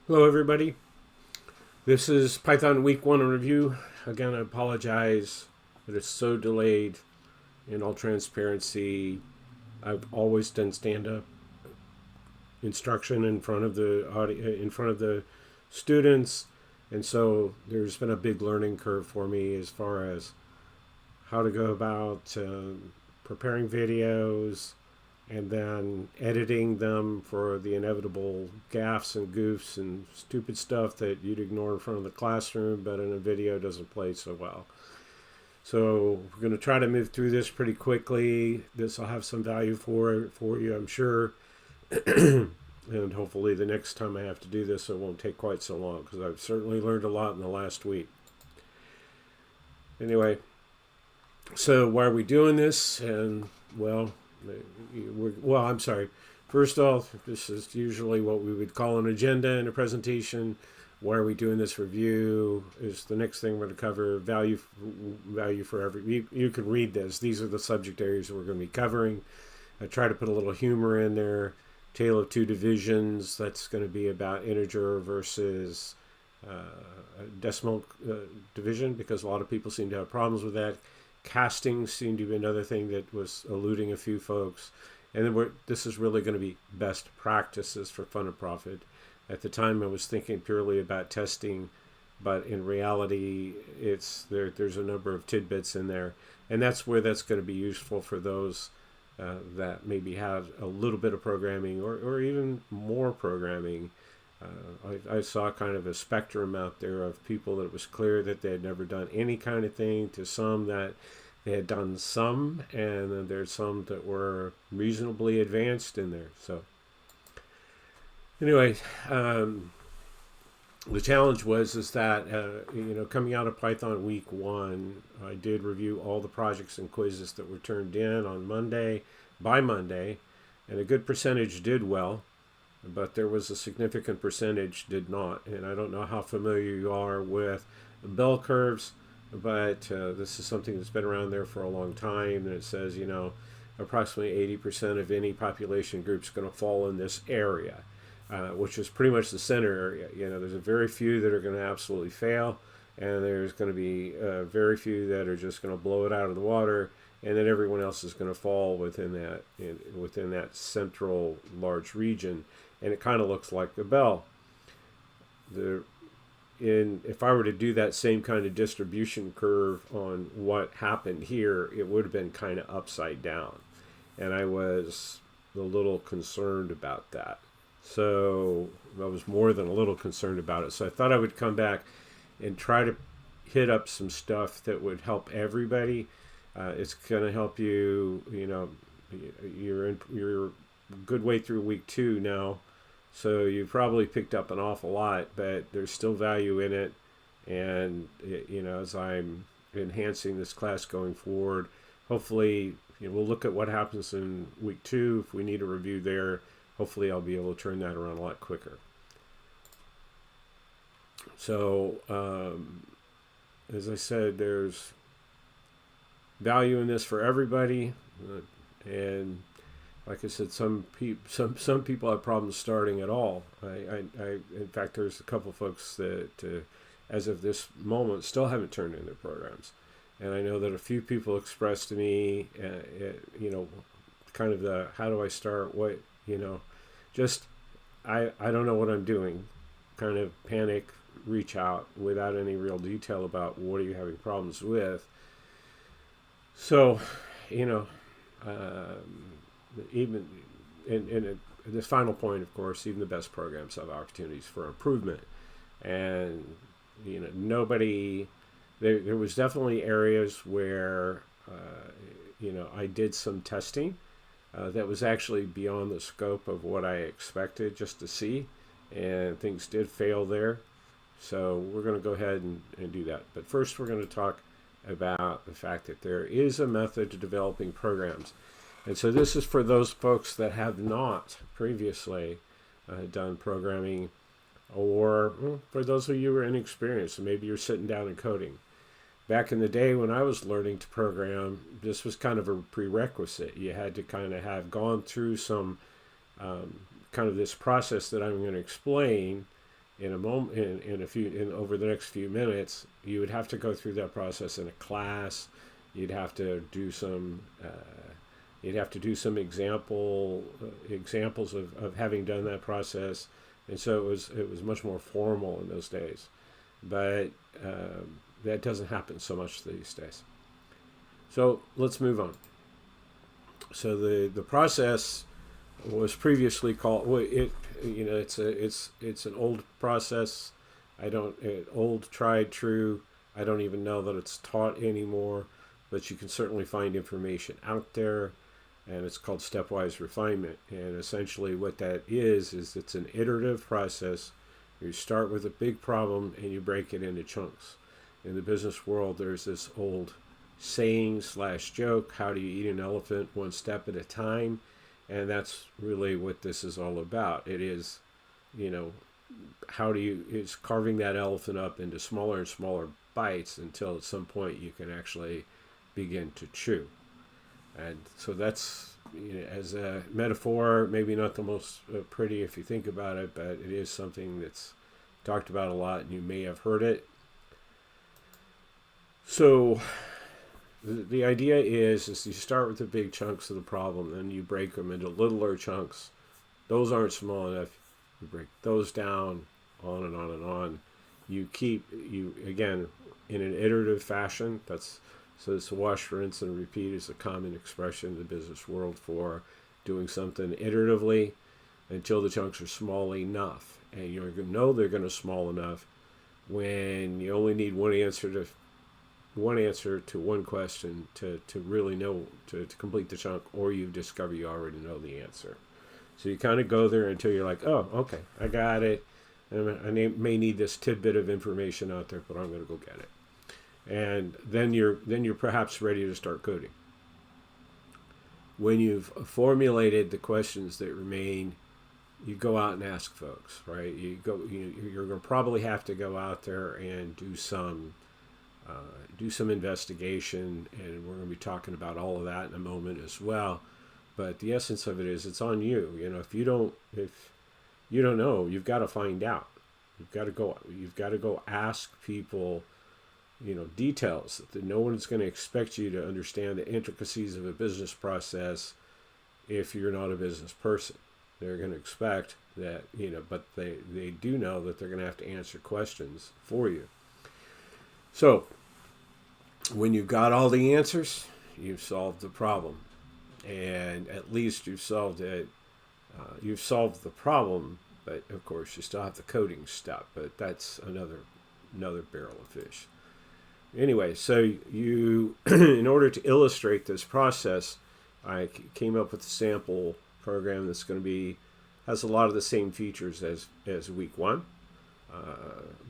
Hello, everybody. This is Python Week 1 review. Again, I apologize that it's so delayed. In all transparency, I've always done stand-up instruction in front of the students, and so there's been a big learning curve for me as far as how to go about preparing videos, and then editing them for the inevitable gaffes and goofs and stupid stuff that you'd ignore in front of the classroom, but in a video doesn't play so well. So we're going to try to move through this pretty quickly. This will have some value for you, I'm sure. And hopefully the next time I have to do this, it won't take quite so long because I've certainly learned a lot in the last week. Anyway, so why are we doing this? And I'm sorry. First off, this is usually what we would call an agenda in a presentation. Why are we doing this review? Is the next thing we're going to cover. Value for every. You can read this. These are the subject areas we're going to be covering. I try to put a little humor in there. Tale of Two Divisions. That's going to be about integer versus decimal division, because a lot of people seem to have problems with that. Casting seemed to be another thing that was eluding a few folks. And then this is really going to be best practices for fun and profit. At the time, I was thinking purely about testing, but in reality, there's a number of tidbits in there, and that's where that's going to be useful for those that maybe have a little bit of programming or even more programming. I saw kind of a spectrum out there of people that it was clear that they had never done any kind of thing, to some that they had done some, and then there's some that were reasonably advanced in there. So anyway, the challenge is that coming out of Python Week 1, I did review all the projects and quizzes that were turned in on by Monday, and a good percentage did well, but there was a significant percentage did not. And I don't know how familiar you are with bell curves, but this is something that's been around there for a long time, and it says, approximately 80% of any population group is going to fall in this area, which is pretty much the center area. There's a very few that are going to absolutely fail, and there's going to be very few that are just going to blow it out of the water, and then everyone else is going to fall within that central large region. And it kind of looks like the bell. If I were to do that same kind of distribution curve on what happened here, it would have been kind of upside down, and I was a little concerned about that. So I was more than a little concerned about it. So I thought I would come back and try to hit up some stuff that would help everybody. It's going to help you. You're a good way through week 2 now, so you've probably picked up an awful lot, but there's still value in it. And as I'm enhancing this class going forward, hopefully we'll look at what happens in week 2. If we need a review there, hopefully I'll be able to turn that around a lot quicker. So as I said, there's value in this for everybody, and like I said, some people have problems starting at all. In fact, there's a couple of folks that, as of this moment, still haven't turned in their programs, and I know that a few people expressed to me, kind of the how do I start? What just I don't know what I'm doing. Kind of panic, reach out without any real detail about what are you having problems with. So, even in this final point, of course, even the best programs have opportunities for improvement. And nobody there was definitely areas where I did some testing that was actually beyond the scope of what I expected just to see, and things did fail there. So we're going to go ahead and do that. But first, we're going to talk about the fact that there is a method to developing programs. And so this is for those folks that have not previously done programming, or for those of you who are inexperienced, and maybe you're sitting down and coding. Back in the day when I was learning to program, this was kind of a prerequisite. You had to kind of have gone through some kind of this process that I'm going to explain in a moment, over the next few minutes, you would have to go through that process in a class. You'd have to do some examples of having done that process, and so it was much more formal in those days. But that doesn't happen so much these days. So let's move on. So the process was previously called, well, it's an old process. Old, tried, true. I don't even know that it's taught anymore, but you can certainly find information out there, and it's called stepwise refinement. And essentially what that is it's an iterative process. You start with a big problem and you break it into chunks. In the business world, there's this old saying / joke, how do you eat an elephant? One step at a time. And that's really what this is all about. It is, it's carving that elephant up into smaller and smaller bites until at some point you can actually begin to chew. And so that's, as a metaphor, maybe not the most pretty if you think about it, but it is something that's talked about a lot, and you may have heard it. So the idea is you start with the big chunks of the problem, then you break them into littler chunks. Those aren't small enough. You break those down, on and on and on. Again, in an iterative fashion. So this wash, rinse, and repeat is a common expression in the business world for doing something iteratively until the chunks are small enough. And you're going to know they're going to small enough when you only need one answer to one question to really know, to complete the chunk, or you discover you already know the answer. So you kind of go there until you're like, oh, okay, I got it. And I may need this tidbit of information out there, but I'm going to go get it. And then you're perhaps ready to start coding. When you've formulated the questions that remain, you go out and ask folks, right? You're going to probably have to go out there and do some investigation, and we're going to be talking about all of that in a moment as well. But the essence of it is, it's on you. If you don't know, you've got to find out. You've got to go ask people, details that no one's going to expect you to understand the intricacies of a business process if you're not a business person. They're going to expect that, but they do know that they're going to have to answer questions for you. So when you've got all the answers, you've solved the problem. And at least you've solved it. You've solved the problem, but of course you still have the coding step, but that's another barrel of fish. Anyway, so you, in order to illustrate this process, I came up with a sample program that's has a lot of the same features as week one.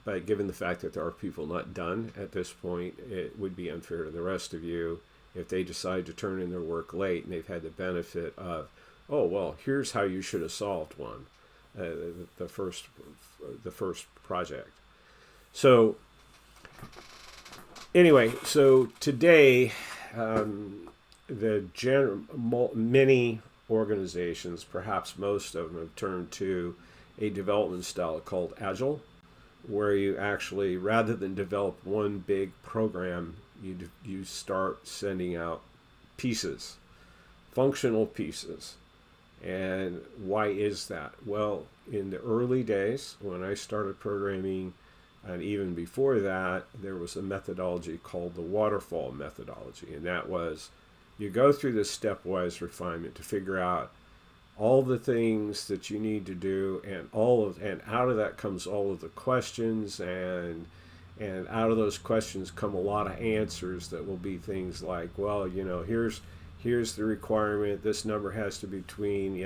But given the fact that there are people not done at this point, it would be unfair to the rest of you if they decide to turn in their work late and they've had the benefit of, oh, well, here's how you should have solved one, the first project. So anyway, so today, many organizations, perhaps most of them, have turned to a development style called Agile, where you actually, rather than develop one big program, you start sending out pieces, functional pieces. And why is that? Well, in the early days, when I started programming, and even before that, there was a methodology called the waterfall methodology. And that was, you go through this stepwise refinement to figure out all the things that you need to do, and out of that comes all of the questions, and out of those questions come a lot of answers that will be things like, well, here's the requirement. This number has to be between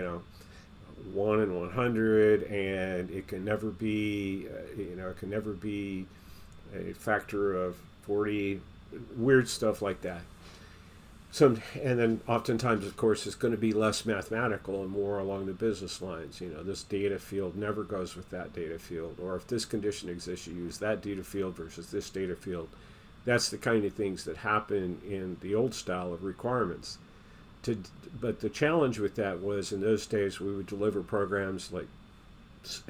1 and 100, and it can never be a factor of 40. Weird stuff like that. And then oftentimes, of course, it's going to be less mathematical and more along the business lines. This data field never goes with that data field, or if this condition exists, you use that data field versus this data field. That's the kind of things that happen in the old style of requirements. But the challenge with that was, in those days, we would deliver programs like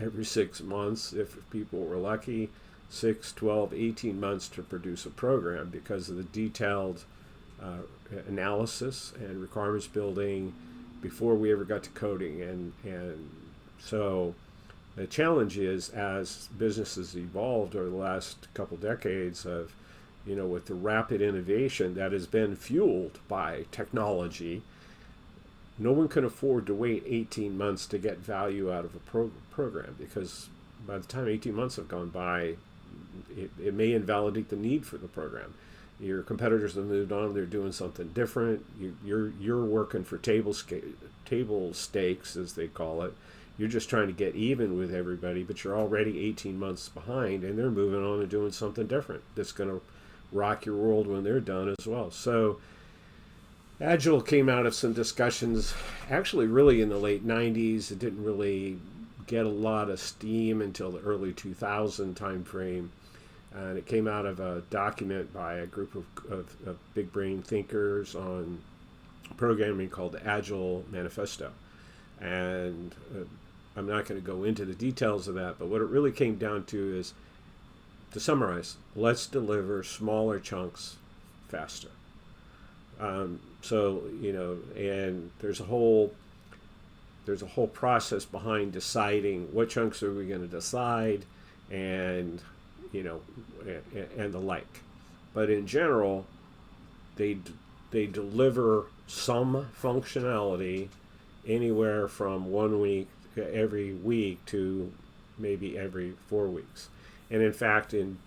every 6 months, if people were lucky, 6, 12, 18 months to produce a program because of the detailed uh, analysis and requirements building before we ever got to coding. And so the challenge is, as businesses evolved over the last couple decades of, with the rapid innovation that has been fueled by technology, no one can afford to wait 18 months to get value out of a program, because by the time 18 months have gone by, it may invalidate the need for the program. Your competitors have moved on; they're doing something different. You're working for table stakes, as they call it. You're just trying to get even with everybody, but you're already 18 months behind, and they're moving on and doing something different that's going to rock your world when they're done as well. So Agile came out of some discussions, actually really in the late 90s. It didn't really get a lot of steam until the early 2000 timeframe. And it came out of a document by a group of big brain thinkers on programming called the Agile Manifesto. And I'm not going to go into the details of that, but what it really came down to is, to summarize, let's deliver smaller chunks faster. And there's a whole process behind deciding what chunks are we going to decide, and and the like. But in general, they deliver some functionality anywhere from 1 week every week to maybe every 4 weeks. And in fact, in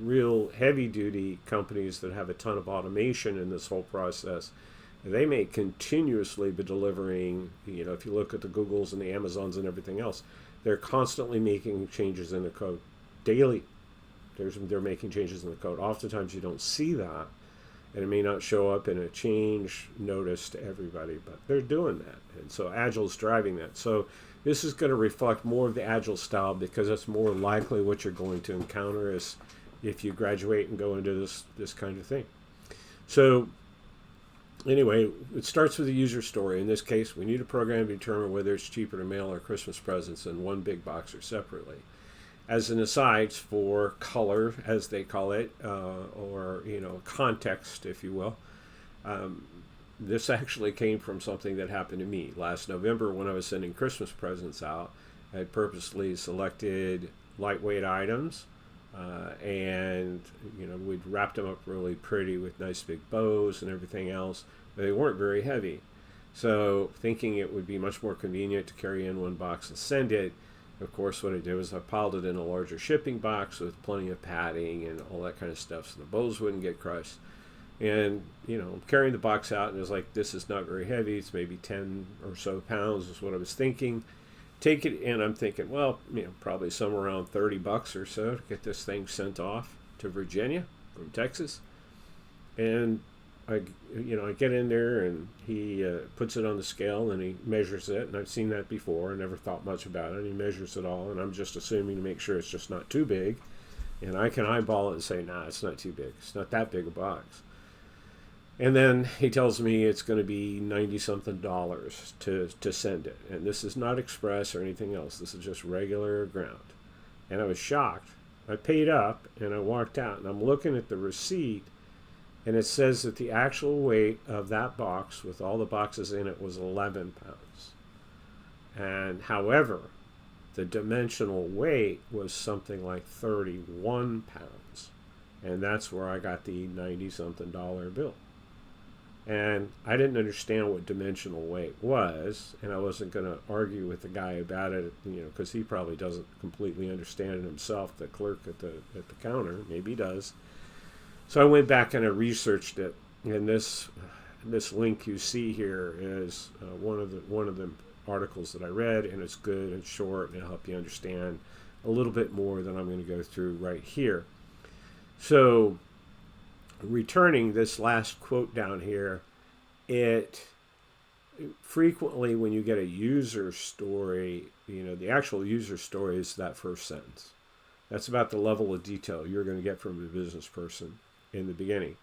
real heavy duty companies that have a ton of automation in this whole process, they may continuously be delivering, if you look at the Googles and the Amazons and everything else, they're constantly making changes in the code daily. They're making changes in the code. Oftentimes you don't see that, and it may not show up in a change notice to everybody, but they're doing that. And so Agile's driving that. So this is going to reflect more of the Agile style, because it's more likely what you're going to encounter is if you graduate and go into this kind of thing. So anyway, it starts with a user story. In this case, we need a program to determine whether it's cheaper to mail our Christmas presents in one big box or separately. As an aside, for color, as they call it, or context, if you will, this actually came from something that happened to me last November when I was sending Christmas presents out. I purposely selected lightweight items, and we'd wrapped them up really pretty with nice big bows and everything else. But they weren't very heavy, so thinking it would be much more convenient to carry in one box and send it. Of course, what I did was I piled it in a larger shipping box with plenty of padding and all that kind of stuff, so the bows wouldn't get crushed. And I'm carrying the box out, and it was like, this is not very heavy. It's maybe 10 or so pounds is what I was thinking. Take it, and I'm thinking, well, probably somewhere around $30 or so to get this thing sent off to Virginia from Texas. And I get in there, and he puts it on the scale, and he measures it. And I've seen that before. I never thought much about it. And he measures it all, and I'm just assuming to make sure it's just not too big. And I can eyeball it and say, nah, it's not too big. It's not that big a box. And then he tells me it's going to be $90-something to send it. And this is not express or anything else. This is just regular ground. And I was shocked. I paid up, and I walked out, and I'm looking at the receipt, and it says that the actual weight of that box with all the boxes in it was 11 pounds. And however, the dimensional weight was something like 31 pounds. And that's where I got the $90-something bill. And I didn't understand what dimensional weight was, and I wasn't going to argue with the guy about it, because he probably doesn't completely understand it himself, the clerk at the counter. Maybe he does. So I went back and I researched it, and this link you see here is one of the articles that I read, and it's good and short, and it'll help you understand a little bit more than I'm going to go through right here. So, returning this last quote down here, it frequently, when you get a user story, the actual user story is that first sentence. That's about the level of detail you're going to get from a business person in the beginning.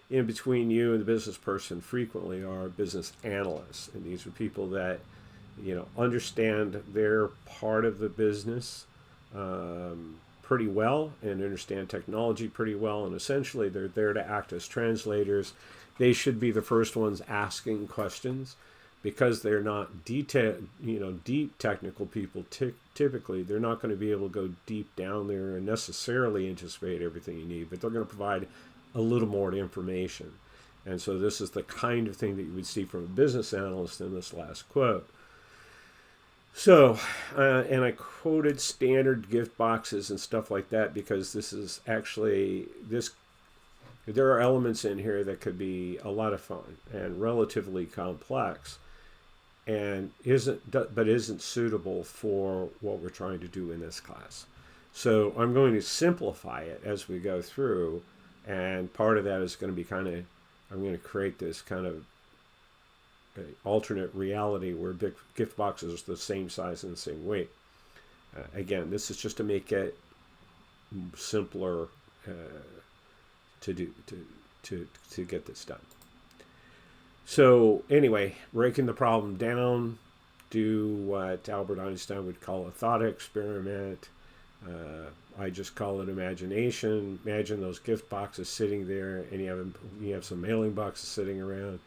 In between you and the business person frequently are business analysts, and these are people that understand their part of the business pretty well and understand technology pretty well. And essentially, they're there to act as translators. They should be the first ones asking questions because they're not deep technical people. Typically, they're not going to be able to go deep down there and necessarily anticipate everything you need, but they're going to provide a little more information. And so this is the kind of thing that you would see from a business analyst in this last quote. So, and I quoted standard gift boxes and stuff like that because this is actually, there are elements in here that could be a lot of fun and relatively complex and isn't suitable for what we're trying to do in this class. So I'm going to simplify it as we go through, and part of that is going to be I'm going to create this kind of alternate reality where big gift boxes are the same size and the same weight. Again, this is just to make it simpler to get this done. So anyway, breaking the problem down, do what Albert Einstein would call a thought experiment. I just call it imagination. Imagine those gift boxes sitting there, and you have some mailing boxes sitting around.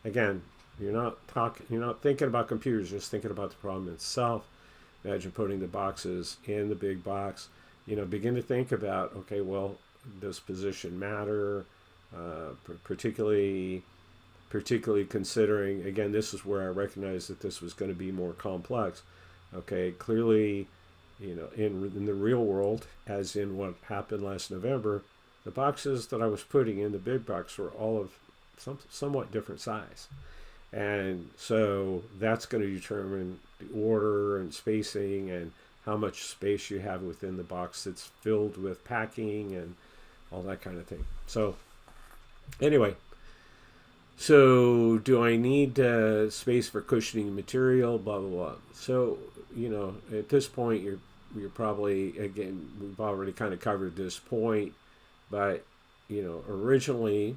Again, you're not thinking about computers, you're just thinking about the problem itself. Imagine putting the boxes in the big box. Begin to think about, okay, well, does position matter? Particularly considering, again, this is where I recognized that this was going to be more complex. Okay, clearly, in the real world, as in what happened last November, the boxes that I was putting in the big box were all of somewhat different size. And so that's going to determine the order and spacing and how much space you have within the box that's filled with packing and all that kind of thing. So anyway, so do I need space for cushioning material, blah, blah, blah. So, at this point, you're probably, again, we've already kind of covered this point, but, originally,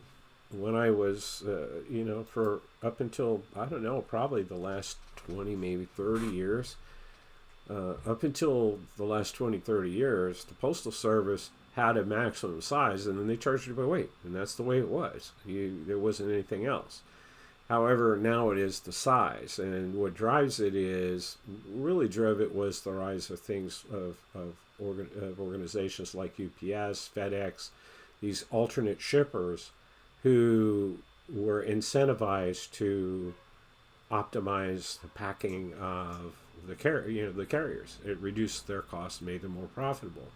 when I was, for up until, I don't know, probably the last 20, maybe 30 years, up until the last 20, 30 years, the Postal Service had a maximum size, and then they charged you by weight, and that's the way it was. There wasn't anything else. However, now it is the size, and what drives it really drove it was the rise of things of organizations like UPS, FedEx, these alternate shippers who were incentivized to optimize the packing of the carriers. It reduced their costs, made them more profitable.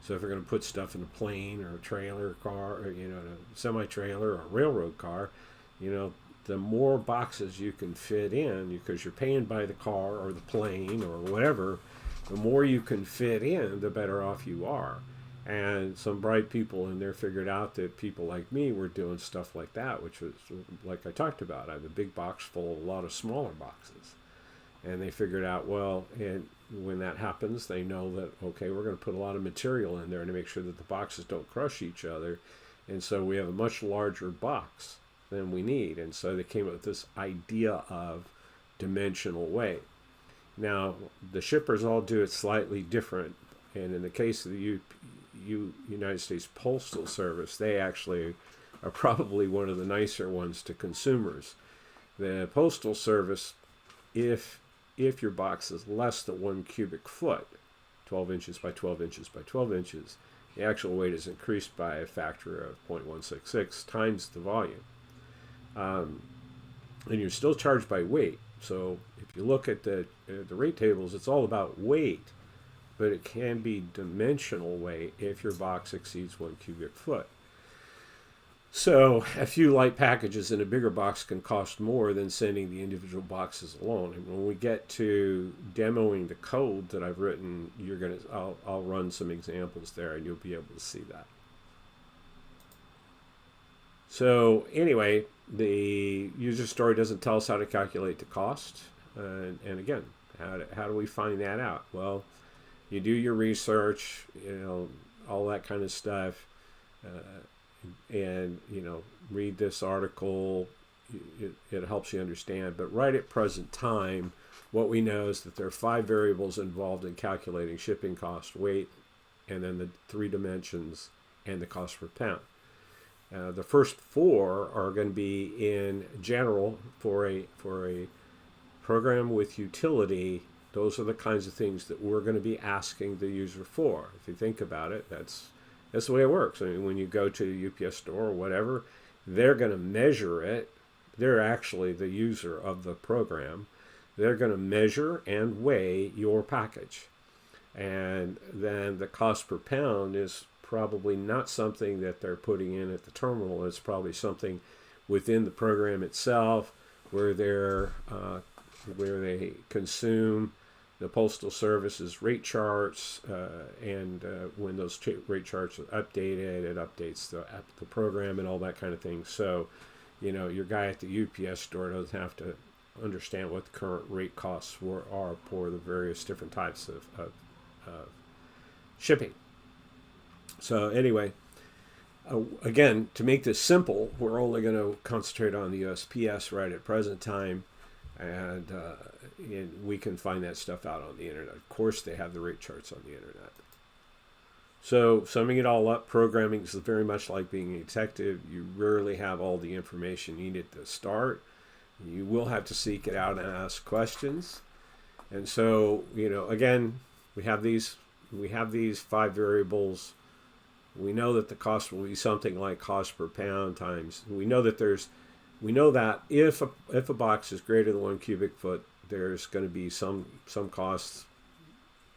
So if you're going to put stuff in a plane or a trailer car, or, a semi-trailer or a railroad car, the more boxes you can fit in, because you're paying by the car or the plane or whatever, the more you can fit in, the better off you are. And some bright people in there figured out that people like me were doing stuff like that, which was like I talked about. I have a big box full of a lot of smaller boxes. And they figured out, well, and when that happens, they know that, okay, we're going to put a lot of material in there to make sure that the boxes don't crush each other. And so we have a much larger box than we need. And so they came up with this idea of dimensional weight. Now, the shippers all do it slightly different. And in the case of the United States Postal Service, they actually are probably one of the nicer ones to consumers. The Postal Service, if your box is less than 1 cubic foot, 12 inches by 12 inches by 12 inches, the actual weight is increased by a factor of 0.166 times the volume. And you're still charged by weight. So if you look at the rate tables, it's all about weight, but it can be dimensional weight if your box exceeds 1 cubic foot. So a few light packages in a bigger box can cost more than sending the individual boxes alone. And when we get to demoing the code that I've written, I'll run some examples there and you'll be able to see that. So anyway, the user story doesn't tell us how to calculate the cost. And again, how do we find that out? Well, you do your research, all that kind of stuff. And read this article. It helps you understand. But right at present time, what we know is that there are 5 variables involved in calculating shipping cost, weight, and then the 3 dimensions and the cost per pound. The first 4 are going to be in general for a program with utility. Those are the kinds of things that we're going to be asking the user for. If you think about it, that's the way it works. I mean, when you go to a UPS store or whatever, they're going to measure it. They're actually the user of the program. They're going to measure and weigh your package. And then the cost per pound is probably not something that they're putting in at the terminal. It's probably something within the program itself where they consume the Postal Service's rate charts, and when those rate charts are updated, it updates the program and all that kind of thing. So, your guy at the UPS store doesn't have to understand what the current rate costs are for the various different types of shipping. So anyway, again, to make this simple, we're only going to concentrate on the USPS right at present time, and we can find that stuff out on the internet. Of course, they have the rate charts on the internet. So summing it all up, programming is very much like being a detective. You rarely have all the information needed to start. You will have to seek it out and ask questions. And so, again, we have these 5 variables. We know that the cost will be something like cost per pound times. We know that if a box is greater than 1 cubic foot, there's going to be some costs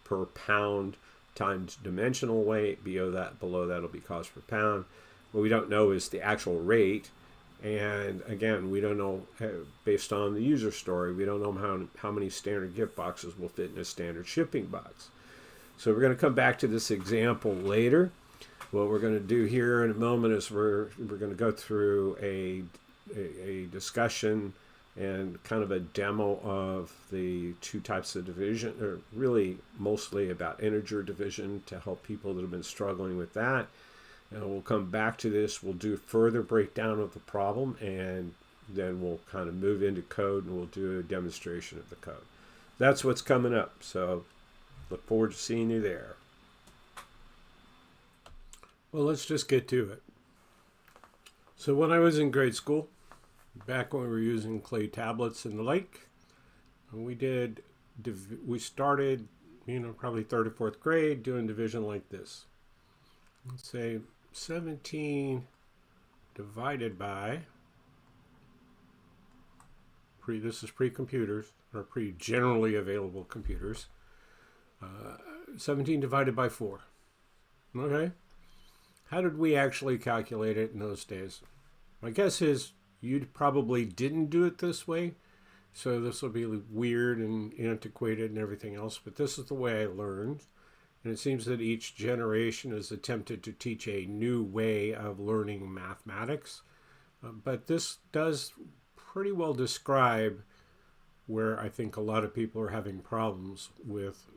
per pound times dimensional weight. Below that will be cost per pound. What we don't know is the actual rate. And again, we don't know, based on the user story, we don't know how many standard gift boxes will fit in a standard shipping box. So we're going to come back to this example later. What we're going to do here in a moment is we're going to go through a discussion and kind of a demo of the 2 types of division, or really mostly about integer division to help people that have been struggling with that. And we'll come back to this. We'll do further breakdown of the problem, and then we'll kind of move into code, and we'll do a demonstration of the code. That's what's coming up. So look forward to seeing you there. Well, let's just get to it. So when I was in grade school, back when we were using clay tablets and the like, we started, probably 3rd or 4th grade doing division like this. Let's say 17 divided by, this is pre-computers, or pre-generally available computers, 17 divided by 4. Okay? How did we actually calculate it in those days? My guess is you probably didn't do it this way, so this will be weird and antiquated and everything else, but this is the way I learned. And it seems that each generation has attempted to teach a new way of learning mathematics. But this does pretty well describe where I think a lot of people are having problems with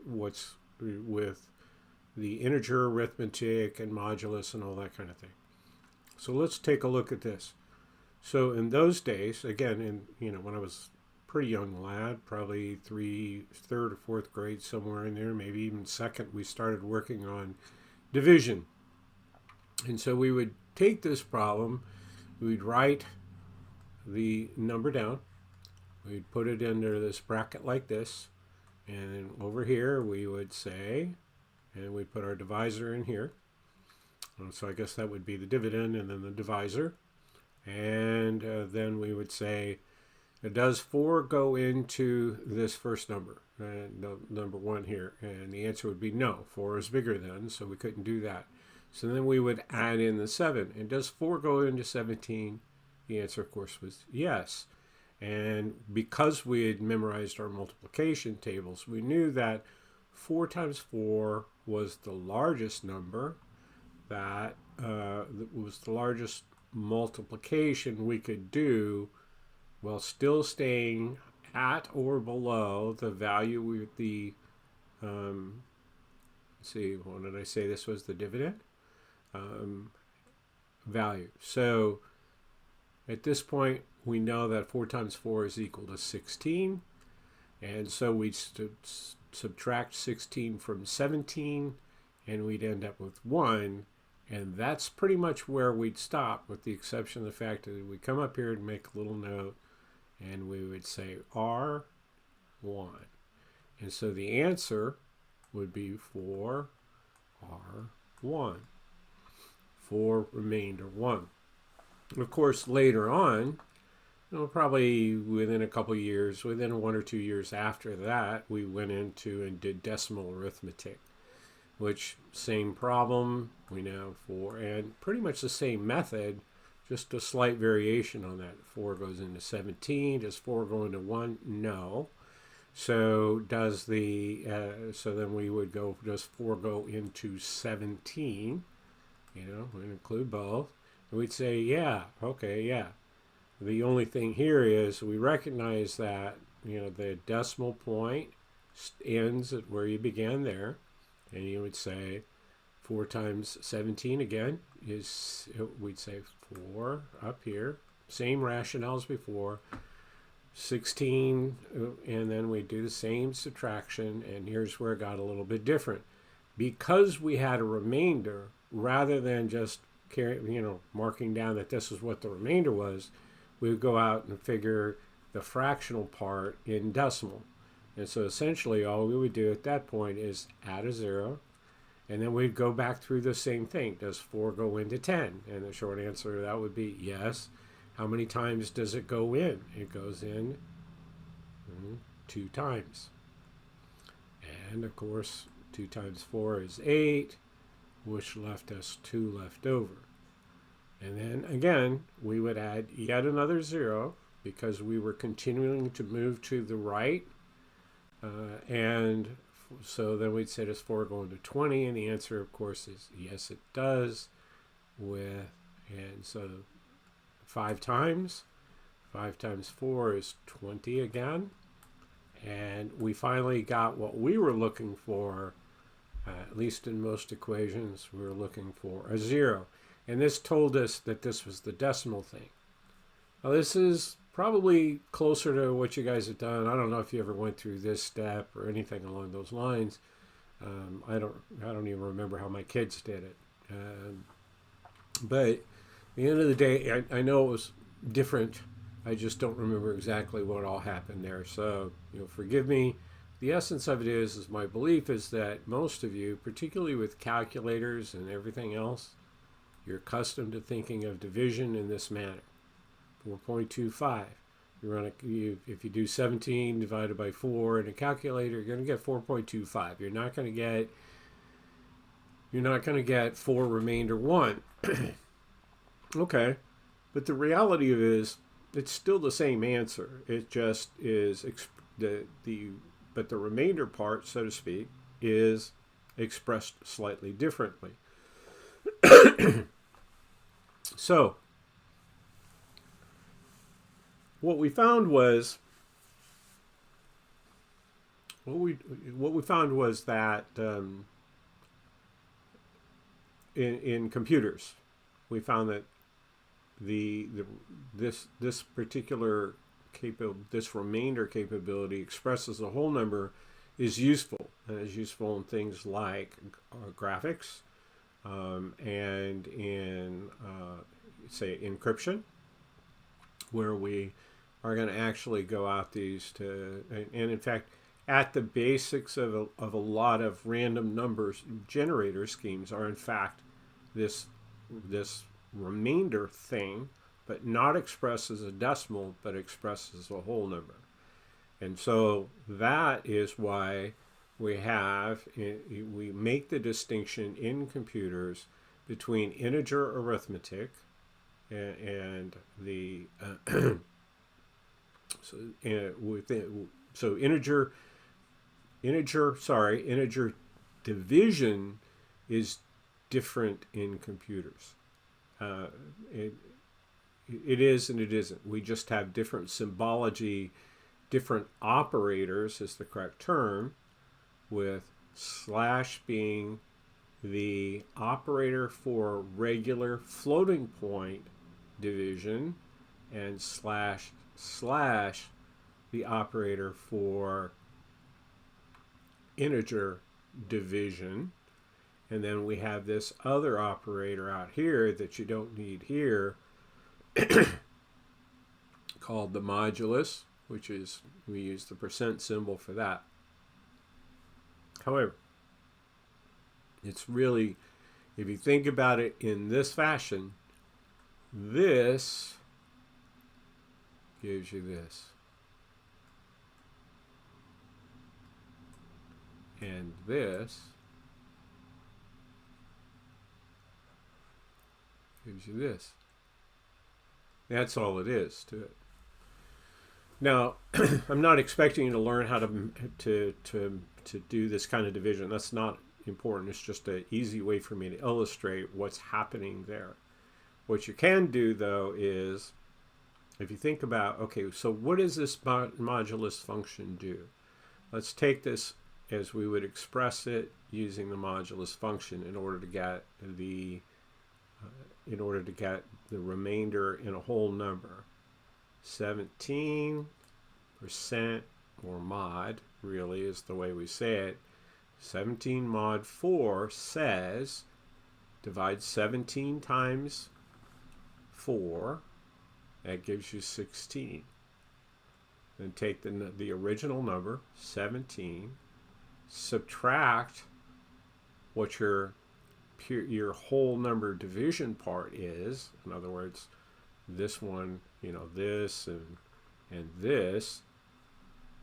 the integer arithmetic and modulus and all that kind of thing. So let's take a look at this. So in those days, again, when I was pretty young lad, probably 3rd or 4th grade, somewhere in there, maybe even 2nd, we started working on division. And so we would take this problem, we'd write the number down, we'd put it into this bracket like this, and then over here we would say, and we put our divisor in here. So I guess that would be the dividend and then the divisor. And then we would say, does 4 go into this first number, number 1 here? And the answer would be no. 4 is bigger than, so we couldn't do that. So then we would add in the 7. And does 4 go into 17? The answer, of course, was yes. And because we had memorized our multiplication tables, we knew that 4 times 4 was the largest number, that was the largest multiplication we could do while still staying at or below the value with the, let's see, what did I say this was, the dividend value. So at this point, we know that 4 times 4 is equal to 16. And so we'd subtract 16 from 17, and we'd end up with 1. And that's pretty much where we'd stop, with the exception of the fact that we come up here and make a little note, and we would say R1. And so the answer would be 4R1, for remainder 1. Of course, later on, probably within a couple years, within 1 or 2 years after that, we went into and did decimal arithmetic, which same problem we now for, and pretty much the same method, just a slight variation on that. 4 goes into 17. Does 4 go into 1? No. So does the so then we would go, does 4 go into 17? We include both. And we'd say, yeah, okay, yeah. The only thing here is we recognize that the decimal point ends at where you began there, and you would say 4 times 17 again is, we'd say 4 up here, same rationale as before, 16, and then we do the same subtraction, and here's where it got a little bit different. Because we had a remainder, rather than just marking down that this is what the remainder was, we would go out and figure the fractional part in decimal. And so essentially all we would do at that point is add a 0, and then we'd go back through the same thing. Does 4 go into 10? And the short answer to that would be yes. How many times does it go in? It goes in 2 times. And of course, 2 times 4 is 8, which left us 2 left over. And then again, we would add yet another 0 because we were continuing to move to the right. And so then we'd say, does 4 go into 20? And the answer, of course, is yes, it does. And so 5 times. 5 times 4 is 20 again. And we finally got what we were looking for, at least in most equations, we were looking for a 0. And this told us that this was the decimal thing. Now this is probably closer to what you guys have done. I don't know if you ever went through this step or anything along those lines. I don't even remember how my kids did it. But at the end of the day, I know it was different. I just don't remember exactly what all happened there. So, forgive me. The essence of it is my belief is that most of you, particularly with calculators and everything else, you're accustomed to thinking of division in this manner. 4.25. If you do 17 divided by 4 in a calculator, you're going to get 4.25. You're not going to get 4 remainder 1. Okay, but the reality of it is, it's still the same answer. It just is but the remainder part, so to speak, is expressed slightly differently. So, what we found was that in computers, we found that this particular this remainder capability expresses a whole number is useful, and is useful in things like graphics, and in say encryption, where we are going to actually go out these to, and in fact at the basics of a lot of random numbers generator schemes are in fact this remainder thing, but not expressed as a decimal, but expressed as a whole number. And so that is why we make the distinction in computers between integer arithmetic and the integer division is different in computers. It is and it isn't. We just have different symbology, different operators is the correct term, with slash being the operator for regular floating point division, and slash the operator for integer division. And then we have this other operator out here that you don't need here called the modulus, which is, we use the percent symbol for that. However, it's really, if you think about it in this fashion, this gives you this. And this gives you this. That's all it is to it. Now, I'm not expecting you to learn how to do this kind of division. That's not important. It's just an easy way for me to illustrate what's happening there. What you can do, though, is if you think about, okay, so what does this modulus function do? Let's take this as we would express it using the modulus function in order to get the remainder in a whole number. 17% or mod really is the way we say it. 17 mod 4 says divide 17 times 4, that gives you 16. Then take the original number 17, subtract what your whole number division part is. In other words, this one, this and this.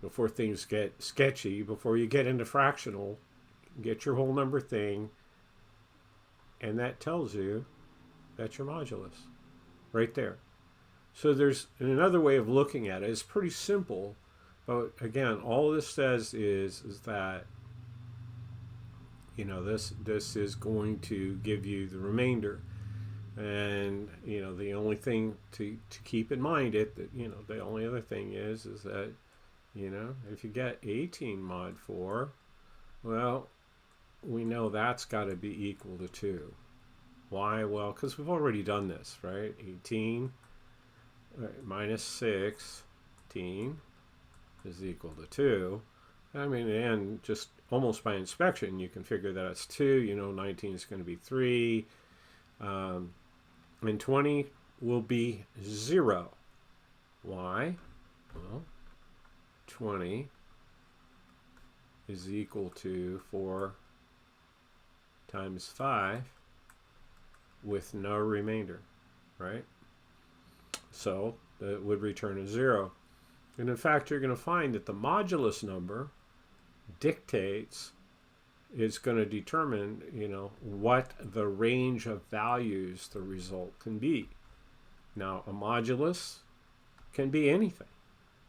Before things get sketchy, before you get into fractional, get your whole number thing, and that tells you that's your modulus right there. So there's another way of looking at it. It's pretty simple, but again, all this says is that this is going to give you the remainder. And the only thing to keep in mind the only other thing is that if you get 18 mod 4, well, we know that's got to be equal to 2. Why? Well, because we've already done this, right? 18 minus 16 is equal to 2. I mean, and just almost by inspection, you can figure that it's 2. 19 is going to be 3. And 20 will be 0. Why? Well, 20 is equal to 4 times 5 with no remainder, right? So that would return a 0. And in fact, you're going to find that the modulus number dictates, is going to determine, what the range of values the result can be. Now, a modulus can be anything.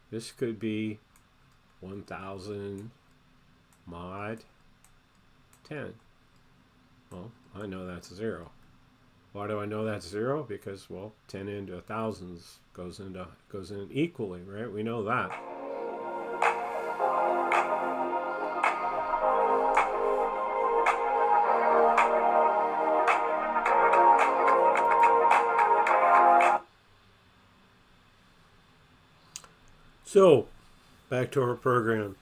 This could be 1000 mod 10. Well, I know that's 0. Why do I know that's 0? Because, well, 10 into 1,000 goes in equally, right? We know that. So, back to our program.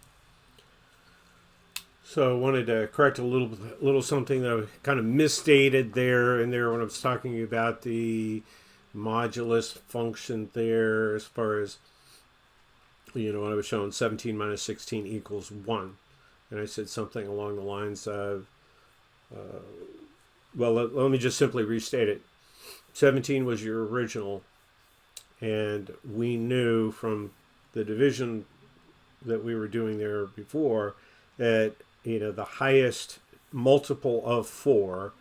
So I wanted to correct a little something that I kind of misstated there when I was talking about the modulus function there, as far as, when I was showing 17 minus 16 equals 1. And I said something along the lines of, let me just simply restate it. 17 was your original, and we knew from the division that we were doing there before that the highest multiple of 4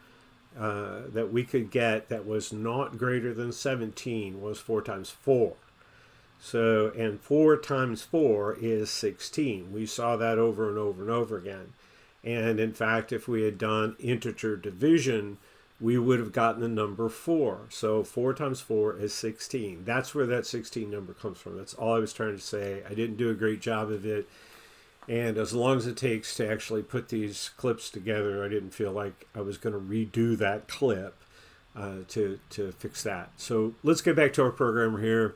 that we could get that was not greater than 17 was 4 times 4. So, and 4 times 4 is 16. We saw that over and over and over again. And in fact, if we had done integer division, we would have gotten the number 4. So 4 times 4 is 16. That's where that 16 number comes from. That's all I was trying to say. I didn't do a great job of it. And as long as it takes to actually put these clips together, I didn't feel like I was going to redo that clip to fix that. So let's get back to our program here.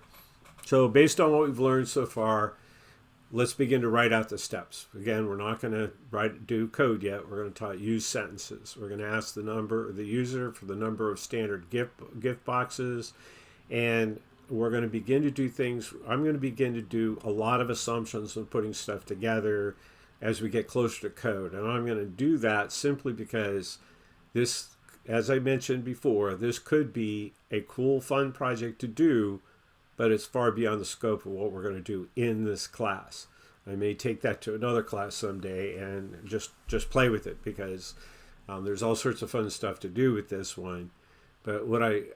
So based on what we've learned so far, let's begin to write out the steps. Again, we're not going to do code yet. We're going to use sentences. We're going to ask the user for the number of standard gift boxes, and we're going to begin to do things. I'm going to begin to do a lot of assumptions and putting stuff together as we get closer to code. And I'm going to do that simply because this, as I mentioned before, this could be a cool, fun project to do, but it's far beyond the scope of what we're going to do in this class. I may take that to another class someday and just play with it, because there's all sorts of fun stuff to do with this one. But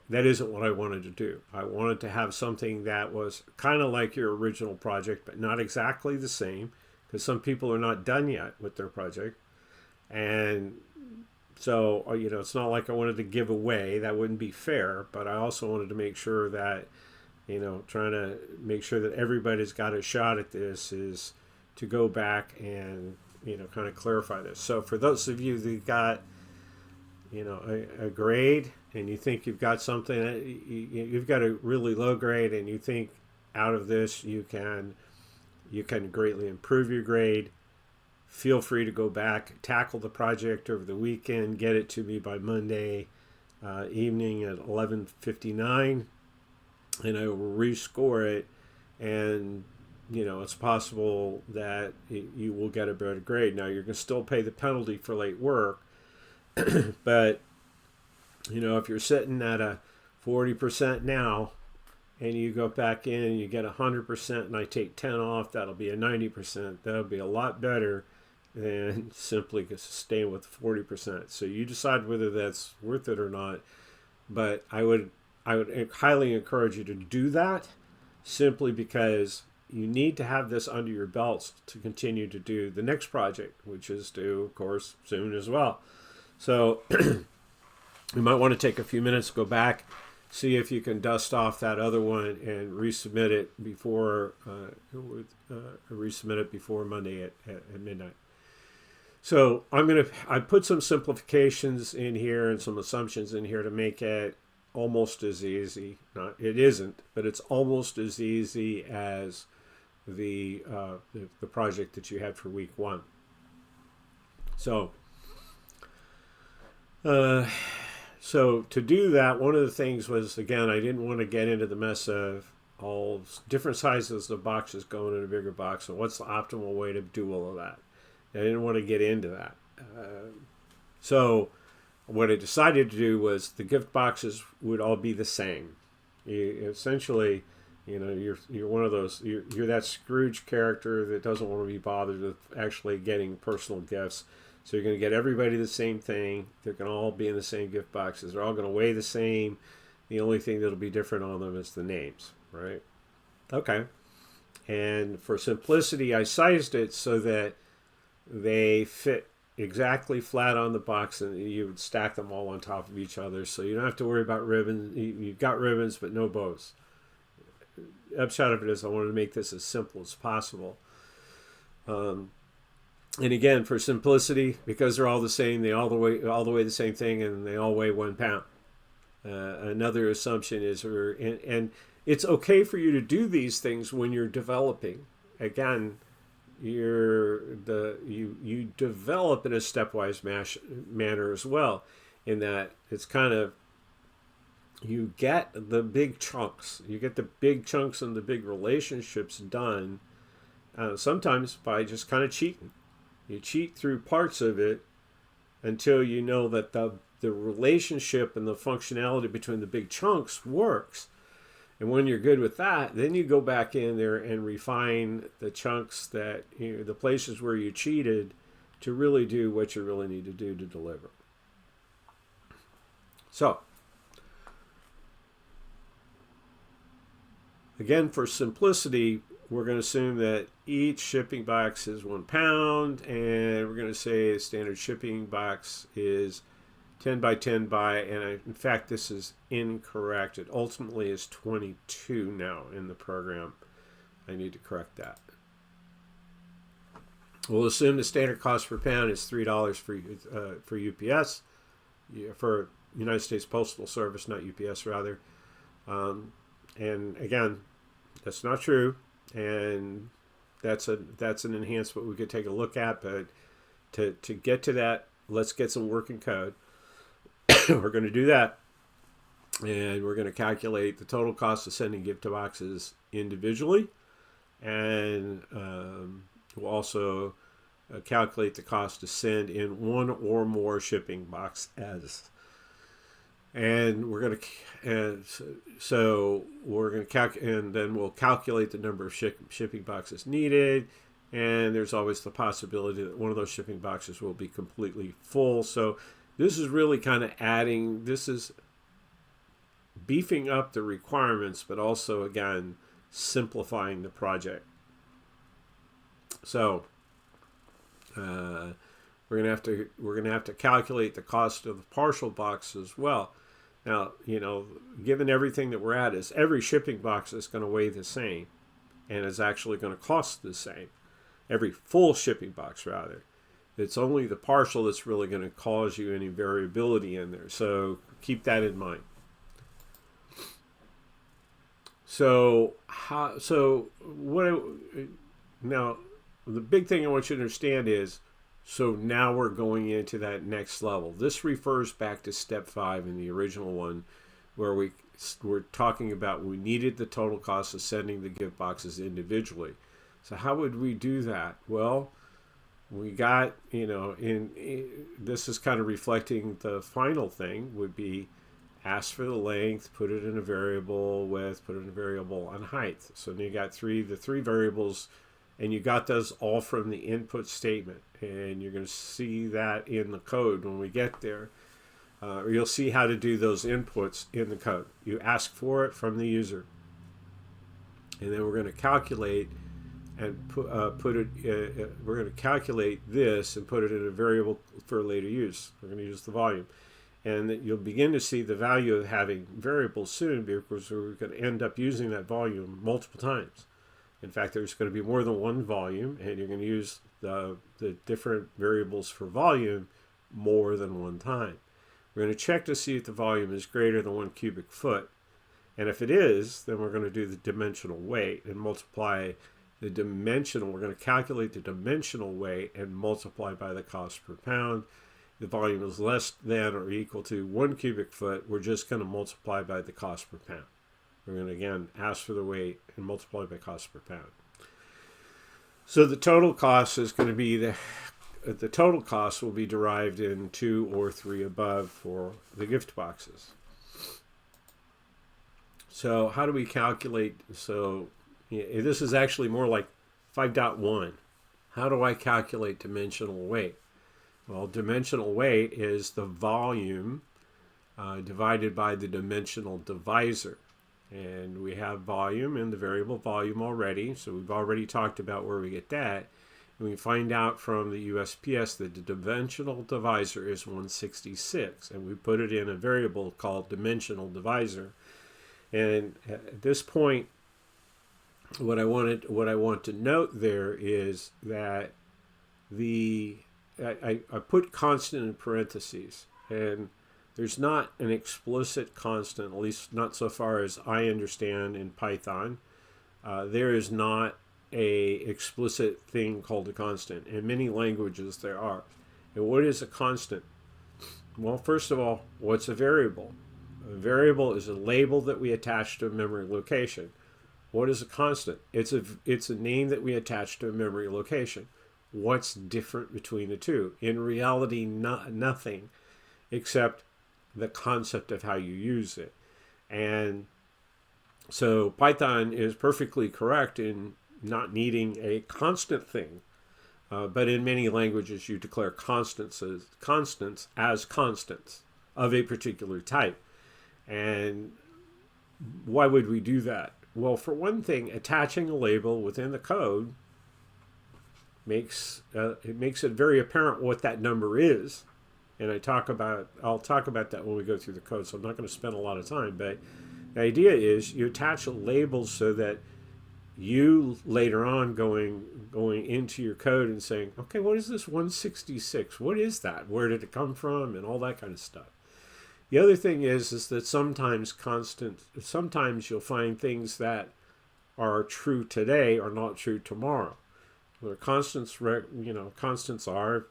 that isn't what I wanted to do. I wanted to have something that was kind of like your original project, but not exactly the same, because some people are not done yet with their project. And so, it's not like I wanted to give away. That wouldn't be fair. But I also wanted to make sure that, trying to make sure that everybody's got a shot at this is to go back and, kind of clarify this. So for those of you that got, a grade, and you think you've got something, you've got a really low grade, and you think out of this you can greatly improve your grade, feel free to go back, tackle the project over the weekend, get it to me by Monday evening at 11:59, and I will rescore it. And it's possible that you will get a better grade. Now, you're going to still pay the penalty for late work, but if you're sitting at a 40% now, and you go back in and you get 100%, and I take 10 off, that'll be a 90%. That'll be a lot better than simply staying with 40%. So you decide whether that's worth it or not. But I would highly encourage you to do that, simply because you need to have this under your belts to continue to do the next project, which is due, of course, soon as well. So you might want to take a few minutes, go back, see if you can dust off that other one and resubmit it before Monday at midnight. So I put some simplifications in here and some assumptions in here to make it almost as easy. It isn't, but it's almost as easy as the project that you had for week 1. So to do that, one of the things was, again, I didn't want to get into the mess of all different sizes of boxes going in a bigger box, and what's the optimal way to do all of that. I didn't want to get into that. So what I decided to do was the gift boxes would all be the same. Essentially, you're one of those, you're that Scrooge character that doesn't want to be bothered with actually getting personal gifts. So you're going to get everybody the same thing. They're going to all be in the same gift boxes. They're all going to weigh the same. The only thing that'll be different on them is the names, right? Okay. And for simplicity, I sized it so that they fit exactly flat on the box, and you would stack them all on top of each other. So you don't have to worry about ribbons. You've got ribbons, but no bows. Upshot of it is I wanted to make this as simple as possible. And again, for simplicity, because they're all the same, they all the way the same thing, and they all weigh 1 pound. Another assumption is, and it's okay for you to do these things when you're developing. Again, you develop in a stepwise manner as well, in that it's kind of, you get the big chunks, and the big relationships done, sometimes by just kind of cheating. You cheat through parts of it until you know that the relationship and the functionality between the big chunks works. And when you're good with that, then you go back in there and refine the chunks that, the places where you cheated, to really do what you really need to do to deliver. So, again, for simplicity, we're going to assume that each shipping box is 1 pound, and we're going to say a standard shipping box is 10 by 10 by, and in fact, this is incorrect. It ultimately is 22 now in the program. I need to correct that. We'll assume the standard cost per pound is $3 for UPS, for United States Postal Service, not UPS, rather. And again, that's not true. And that's an enhancement we could take a look at. But to get to that, let's get some working code. We're going to do that, and we're going to calculate the total cost of sending gift boxes individually, and we'll also calculate the cost to send in one or more shipping boxes. And we're going to, and so we're going to and then we'll calculate the number of shipping boxes needed. And there's always the possibility that one of those shipping boxes will be completely full. So this is really kind of this is beefing up the requirements, but also, again, simplifying the project. So we're gonna have to calculate the cost of the partial box as well. Now, given everything that we're at, is every shipping box is going to weigh the same, and is actually going to cost the same. Every full shipping box, rather. It's only the partial that's really going to cause you any variability in there. So keep that in mind. So now the big thing I want you to understand is, so now we're going into that next level. This refers back to step 5 in the original one, where we're talking about we needed the total cost of sending the gift boxes individually. So how would we do that? Well, we got, this is kind of reflecting the final thing would be ask for the length, put it in a variable width, put it in a variable on height. So you got the three variables, and you got those all from the input statement. And you're going to see that in the code when we get there. You'll see how to do those inputs in the code. You ask for it from the user. And then we're going to calculate and we're going to calculate this and put it in a variable for later use. We're going to use the volume. And you'll begin to see the value of having variables soon, because we're going to end up using that volume multiple times. In fact, there's going to be more than one volume, and you're going to use the different variables for volume more than one time. We're going to check to see if the volume is greater than 1 cubic foot. And if it is, then we're going to do the dimensional weight and multiply the dimensional. We're going to calculate the dimensional weight and multiply by the cost per pound. The volume is less than or equal to 1 cubic foot. We're just going to multiply by the cost per pound. We're going to, again, ask for the weight and multiply by cost per pound. So the total cost is going to be the total cost will be derived in 2 or 3 above for the gift boxes. So how do we calculate? So this is actually more like 5.1. How do I calculate dimensional weight? Well, dimensional weight is the volume divided by the dimensional divisor. And we have volume in the variable volume already, so we've already talked about where we get that. And we find out from the USPS that the dimensional divisor is 166, and we put it in a variable called dimensional divisor. And at this point, what I want to note there is that I put constant in parentheses, and there's not an explicit constant, at least not so far as I understand in Python. There is not a explicit thing called a constant. In many languages there are. And what is a constant? Well, first of all, what's a variable? A variable is a label that we attach to a memory location. What is a constant? It's a name that we attach to a memory location. What's different between the two? In reality, nothing, except the concept of how you use it. And so Python is perfectly correct in not needing a constant thing. But in many languages, you declare constants as constants of a particular type. And why would we do that? Well, for one thing, attaching a label within the code makes it very apparent what that number is. And I'll talk about that when we go through the code, so I'm not going to spend a lot of time. But the idea is you attach a label so that you later on going into your code and saying, okay, what is this 166? What is that? Where did it come from? And all that kind of stuff. The other thing is that sometimes you'll find things that are true today are not true tomorrow. Where constants, constants are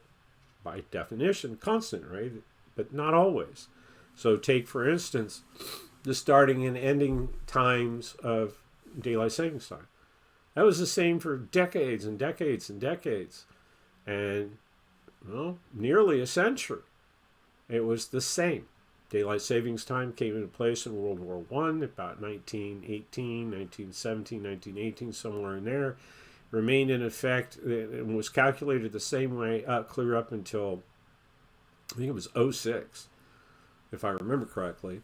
by definition constant, right? But not always. So take, for instance, the starting and ending times of daylight savings time. That was the same for decades and decades and decades. And, well, nearly a century. It was the same. Daylight savings time came into place in World War I, about 1918, 1917, 1918, somewhere in there. Remained in effect and was calculated the same way clear up until, I think it was '06, if I remember correctly,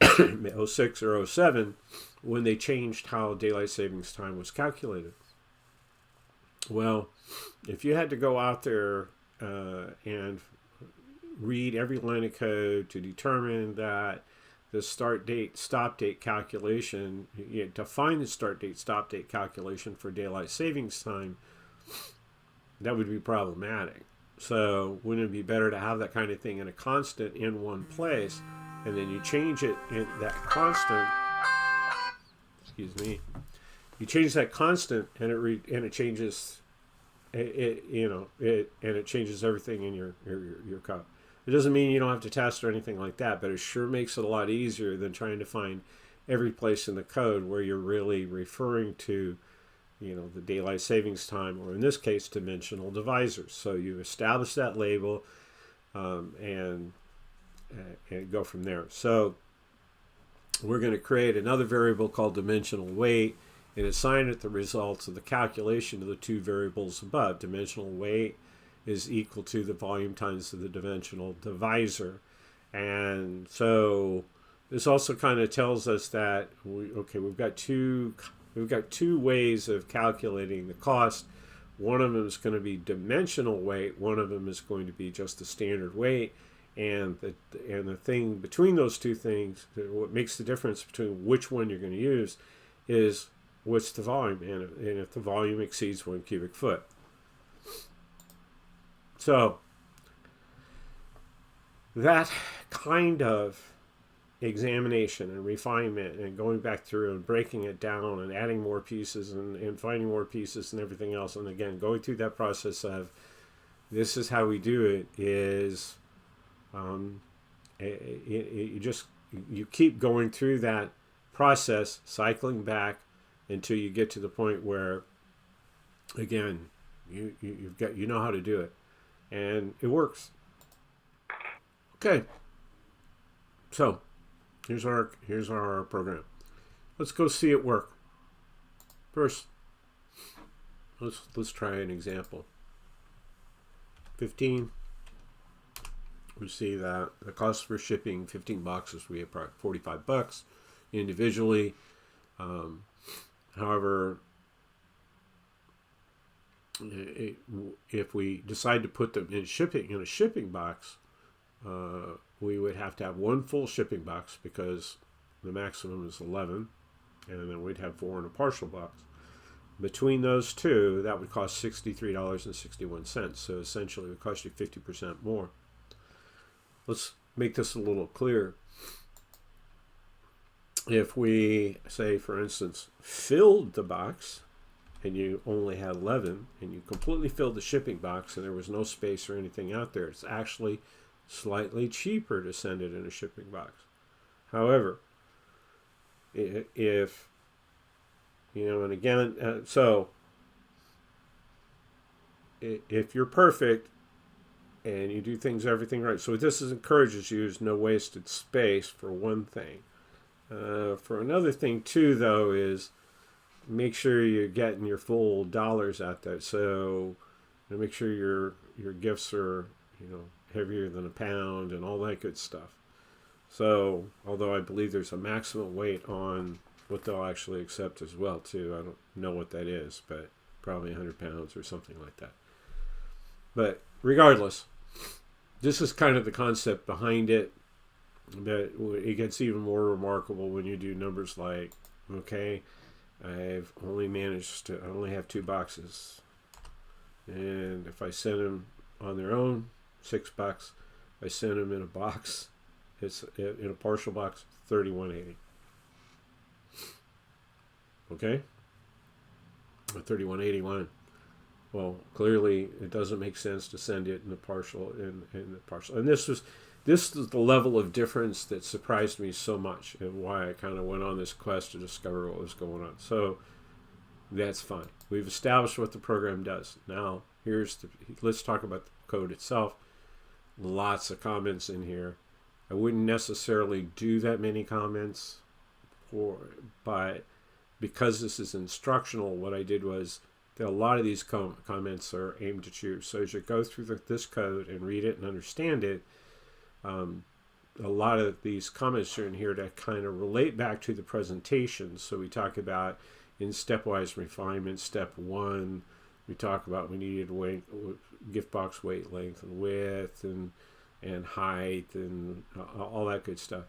'06 or '07, when they changed how daylight savings time was calculated. Well, if you had to go out there and read every line of code to determine that the start date, stop date calculation, to find the start date, stop date calculation for daylight savings time, that would be problematic. So wouldn't it be better to have that kind of thing in a constant in one place, and then you change it in that constant, excuse me, you change that constant and it changes it changes everything in your code. It doesn't mean you don't have to test or anything like that, but it sure makes it a lot easier than trying to find every place in the code where you're really referring to, the daylight savings time, or in this case, dimensional divisors. So you establish that label and go from there. So we're going to create another variable called dimensional weight and assign it the results of the calculation of the two variables above. Dimensional weight is equal to the volume times the dimensional divisor. And so this also kind of tells us that we've got two ways of calculating the cost. One of them is going to be dimensional weight, one of them is going to be just the standard weight, and the thing between those two things, what makes the difference between which one you're going to use is what's the volume, and if the volume exceeds 1 cubic foot. So that kind of examination and refinement and going back through and breaking it down and adding more pieces and finding more pieces and everything else, and again going through that process of this is how we do it, is you keep going through that process, cycling back until you get to the point where, again, you know how to do it. And it works. Okay. So here's our program. Let's go see it work. First, let's try an example. 15. We see that the cost for shipping 15 boxes, we have $45 individually. However, if we decide to put them in a shipping box, we would have to have one full shipping box because the maximum is 11, and then we'd have 4 in a partial box. Between those two, that would cost $63.61. So essentially, it would cost you 50% more. Let's make this a little clearer. If we say, for instance, filled the box, and you only had 11, and you completely filled the shipping box, and there was no space or anything out there, it's actually slightly cheaper to send it in a shipping box. However, if, and again, so if you're perfect and you do everything right, so this encourages you is no wasted space, for one thing. For another thing too, though, is make sure you're getting your full dollars out there. So make sure your gifts are heavier than a pound and all that good stuff. So although I believe there's a maximum weight on what they'll actually accept as well too. I don't know what that is, but probably 100 pounds or something like that. But regardless, this is kind of the concept behind it. But it gets even more remarkable when you do numbers like, okay, I only have 2 boxes. And if I send them on their own, $6. I send them in a box, it's in a partial box, $31.80. Okay? $31.81. Well, clearly it doesn't make sense to send it in the partial in the partial. And this is the level of difference that surprised me so much, and why I kind of went on this quest to discover what was going on. So that's fine. We've established what the program does. Now let's talk about the code itself. Lots of comments in here. I wouldn't necessarily do that many comments, but because this is instructional, what I did was that a lot of these comments are aimed at you. So as you go through this code and read it and understand it, a lot of these comments are in here to kind of relate back to the presentation. So we talk about in stepwise refinement, step 1, we talk about we needed gift box weight, length, and width, and height, and all that good stuff.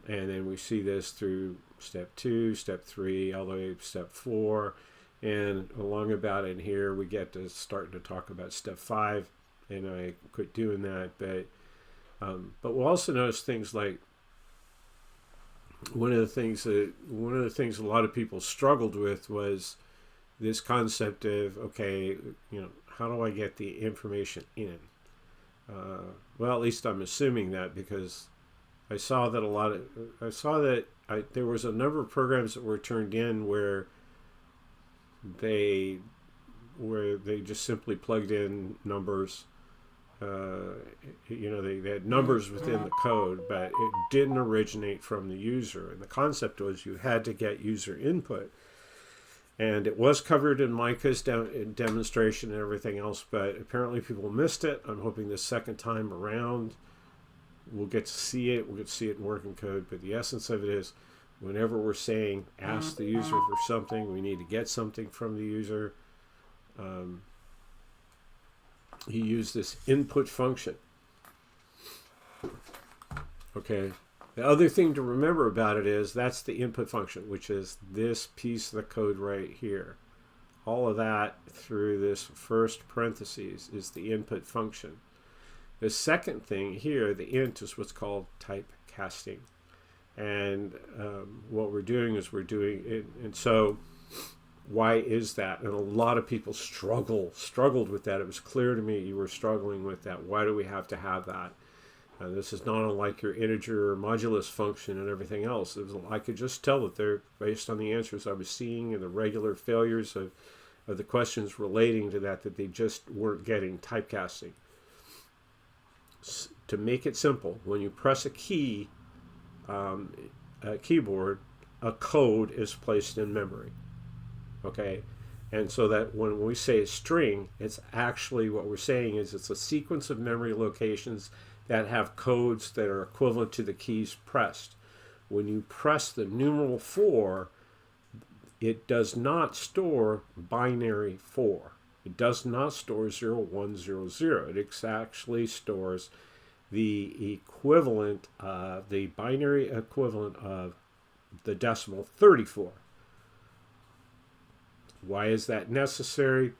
And then we see this through step 2, step 3, all the way to step 4. And along about in here, we get to starting to talk about step 5. And I quit doing that. But we'll also notice things like one of the things a lot of people struggled with was this concept of, okay, how do I get the information in? Well, at least I'm assuming that, because I saw that there was a number of programs that were turned in where they just simply plugged in numbers. They had numbers within the code, but it didn't originate from the user. And the concept was you had to get user input. And it was covered in Micah's demonstration and everything else, but apparently people missed it. I'm hoping the second time around we'll get to see it. We'll get to see it in working code. But the essence of it is, whenever we're saying ask the user for something, we need to get something from the user. He used this input function. Okay. The other thing to remember about it is that's the input function, which is this piece of the code right here. All of that through this first parentheses is the input function. The second thing here, the int, is what's called typecasting. And what we're doing is and so why is that? And a lot of people struggled with that. It was clear to me you were struggling with that. Why do we have to have that? This is not unlike your integer or modulus function and everything else. I could just tell that they're based on the answers I was seeing and the regular failures of the questions relating to that they just weren't getting typecasting. To make it simple, when you press a key, a keyboard, a code is placed in memory. Okay, and so that when we say a string, it's actually what we're saying is it's a sequence of memory locations that have codes that are equivalent to the keys pressed. When you press the numeral 4, it does not store binary 4. It does not store 0100. It actually stores the equivalent, the binary equivalent of the decimal 34. Why is that necessary?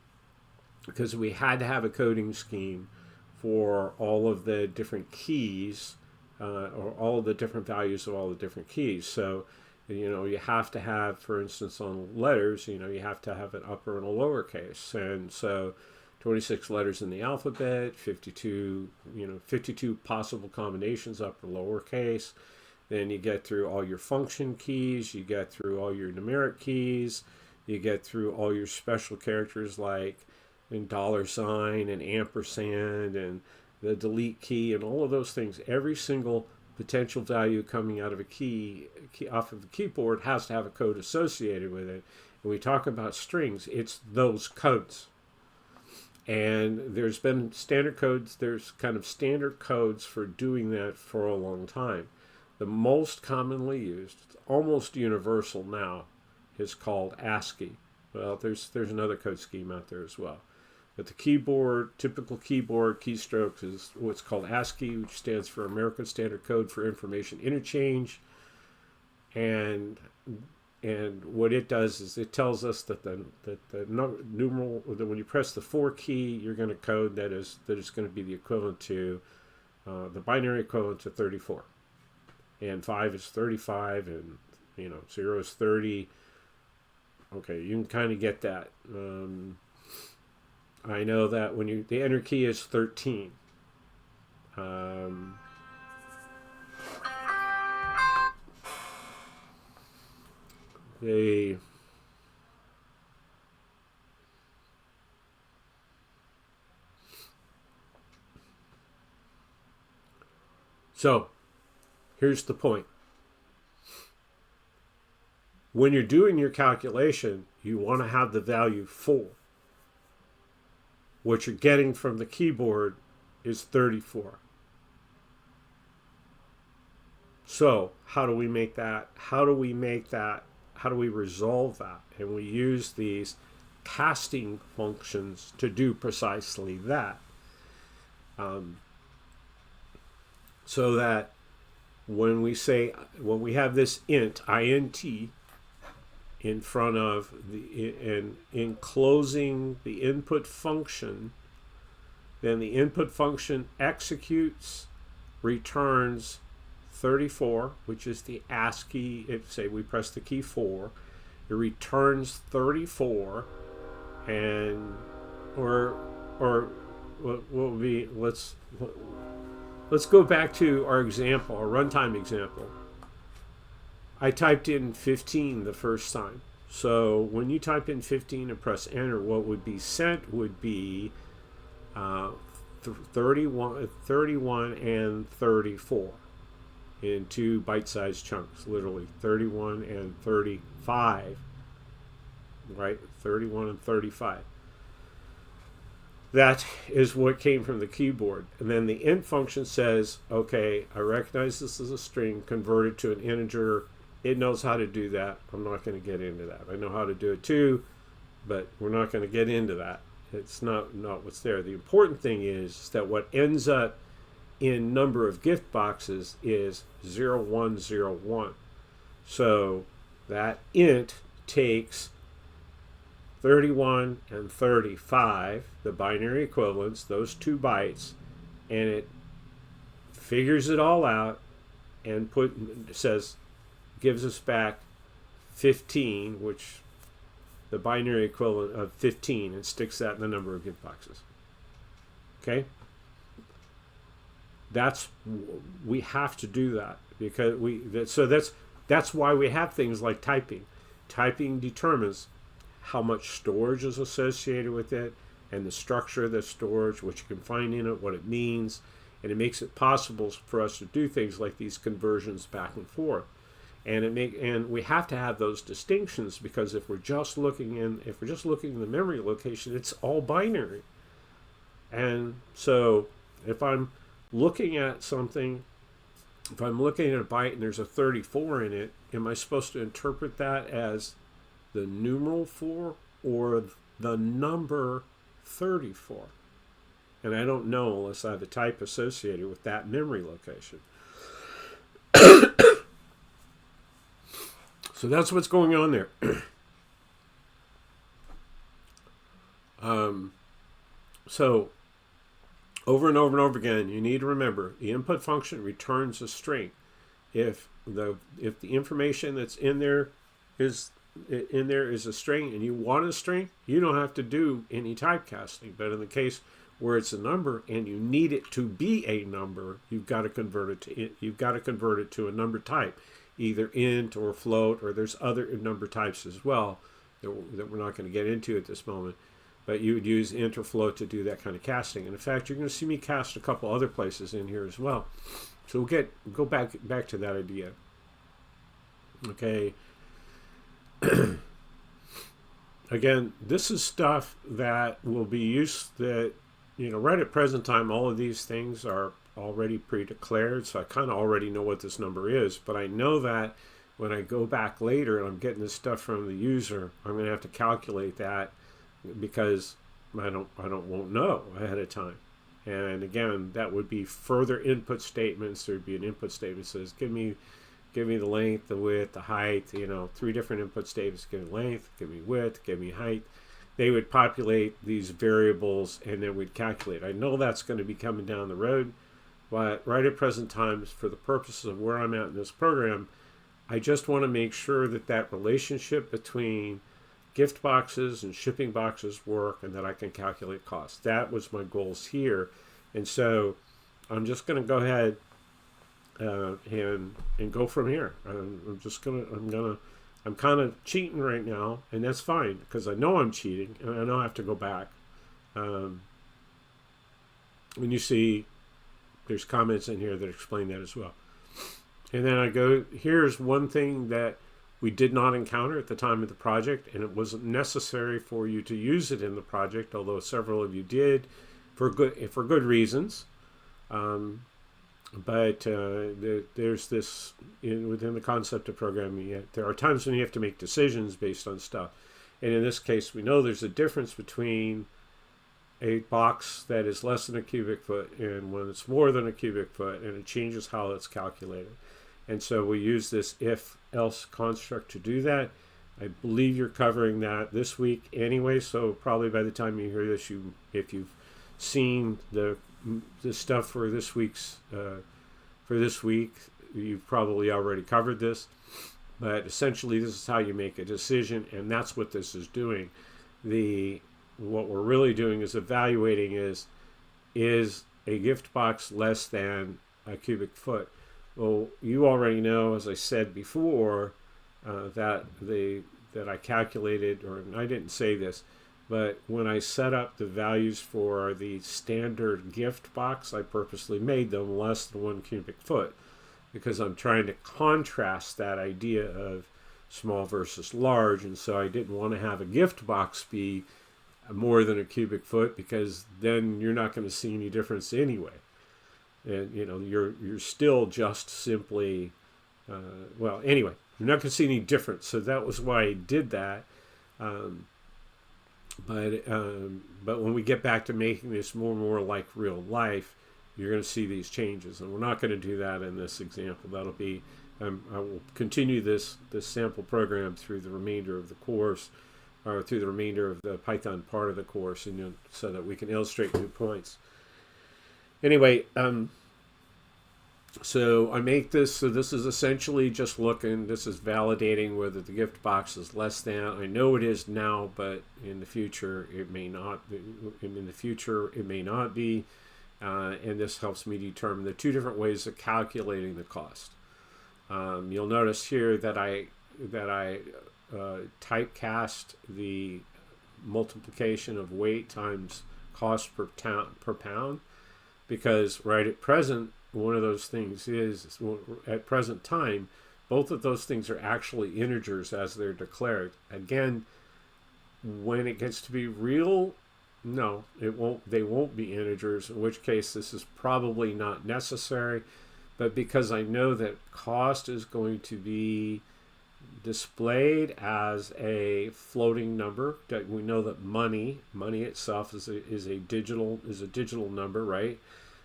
Because we had to have a coding scheme for all of the different keys, or all of the different values of all the different keys. So, you have to have, for instance, on letters, you have to have an upper and a lowercase. And so 26 letters in the alphabet, 52 possible combinations, upper, lowercase. Then you get through all your function keys, you get through all your numeric keys, you get through all your special characters like $sign and ampersand and the delete key and all of those things. Every single potential value coming out of a key off of the keyboard has to have a code associated with it. When we talk about strings, it's those codes. And there's been standard codes, there's kind of standard codes for doing that for a long time. The most commonly used, almost universal now, is called ASCII. Well, there's another code scheme out there as well. But the typical keyboard keystrokes is what's called ASCII, which stands for American Standard Code for Information Interchange. And what it does is it tells us that the numeral, that when you press the 4 key, you're going to code that is going to be the equivalent to the binary equivalent to 34. And 5 is 35, and 0 is 30. Okay, you can kind of get that. I know that when the enter key is 13. They So here's the point. When you're doing your calculation, you want to have the value 4. What you're getting from the keyboard is 34. So how do we make that? How do we resolve that? And we use these casting functions to do precisely that. So that when we have this int in front of in closing the input function, then the input function executes, returns 34, which is the ASCII. If say we press the key 4, it returns 34, and or what will be let's go back to our example, our runtime example. I typed in 15 the first time. So when you type in 15 and press enter, what would be sent would be 31 and 34 in 2 bite-sized chunks, literally 31 and 35, right? 31 and 35. That is what came from the keyboard. And then the int function says, okay, I recognize this as a string, convert it to an integer. It knows how to do that. I'm not going to get into that. I know how to do it too, but we're not going to get into that. It's not what's there. The important thing is that what ends up in number of gift boxes is 0101. So that int takes 31 and 35, the binary equivalents, those 2 bytes, and it figures it all out and gives us back 15, which the binary equivalent of 15, and sticks that in the number of gift boxes. Okay? We have to do that because that's why we have things like typing. Typing determines how much storage is associated with it and the structure of the storage, what you can find in it, what it means, and it makes it possible for us to do things like these conversions back and forth. And we have to have those distinctions, because if we're just looking in the memory location, it's all binary. And so if I'm looking at something, if I'm looking at a byte and there's a 34 in it, am I supposed to interpret that as the numeral 4 or the number 34? And I don't know unless I have a type associated with that memory location. So that's what's going on there. So over and over and over again, you need to remember the input function returns a string. If the information that's in there is a string and you want a string, you don't have to do any typecasting. But in the case where it's a number and you need it to be a number, you've got to convert it to a number type, either int or float, or there's other number types as well that we're not going to get into at this moment. But you would use int or float to do that kind of casting. And in fact, you're going to see me cast a couple other places in here as well. So we'll go back to that idea. Okay. Again, this is stuff that will be used that, right at present time, all of these things are already pre-declared. So I kind of already know what this number is. But I know that when I go back later and I'm getting this stuff from the user, I'm going to have to calculate that, because I won't know ahead of time. And again, that would be further input statements. There'd be an input statement that says, give me the length, the width, the height, 3 different input statements. Give me length, give me width, give me height. They would populate these variables and then we'd calculate. I know that's going to be coming down the road, but right at present times, for the purposes of where I'm at in this program, I just want to make sure that relationship between gift boxes and shipping boxes work and that I can calculate costs. That was my goals here. And so I'm just going to go ahead and go from here. I'm kind of cheating right now, and that's fine because I know I'm cheating and I know I have to go back. When you see there's comments in here that explain that as well. And then I go, here's one thing that we did not encounter at the time of the project, and it wasn't necessary for you to use it in the project, although several of you did for good reasons. But there's this, within the concept of programming, there are times when you have to make decisions based on stuff. And in this case, we know there's a difference between a box that is less than a cubic foot and when it's more than a cubic foot, and it changes how it's calculated. And so we use this if-else construct to do that. I believe you're covering that this week anyway, so probably by the time you hear this, if you've seen the stuff for this week, you've probably already covered this. But essentially, this is how you make a decision, and that's what this is doing. What we're really doing is evaluating is a gift box less than a cubic foot? Well, you already know, as I said before, that I calculated, or I didn't say this, but when I set up the values for the standard gift box, I purposely made them less than 1 cubic foot because I'm trying to contrast that idea of small versus large, and so I didn't want to have a gift box be more than a cubic foot because then you're not going to see any difference anyway. And you're still just simply anyway, you're not going to see any difference. So that was why I did that. But when we get back to making this more and more like real life, you're going to see these changes, and we're not going to do that in this example. That'll be I will continue this sample program through the remainder of the course, or through the remainder of the Python part of the course, and so that we can illustrate new points. Anyway, so I make this, so this is essentially just looking, this is validating whether the gift box is less than. I know it is now, but in the future it may not be. And this helps me determine the two different ways of calculating the cost. You'll notice here that I typecast the multiplication of weight times cost per pound, because right at present, one of those things is, at present time, both of those things are actually integers as they're declared. Again, when it gets to be real, no, they won't be integers, in which case this is probably not necessary. But because I know that cost is going to be displayed as a floating number, that we know that money itself is a digital number, right?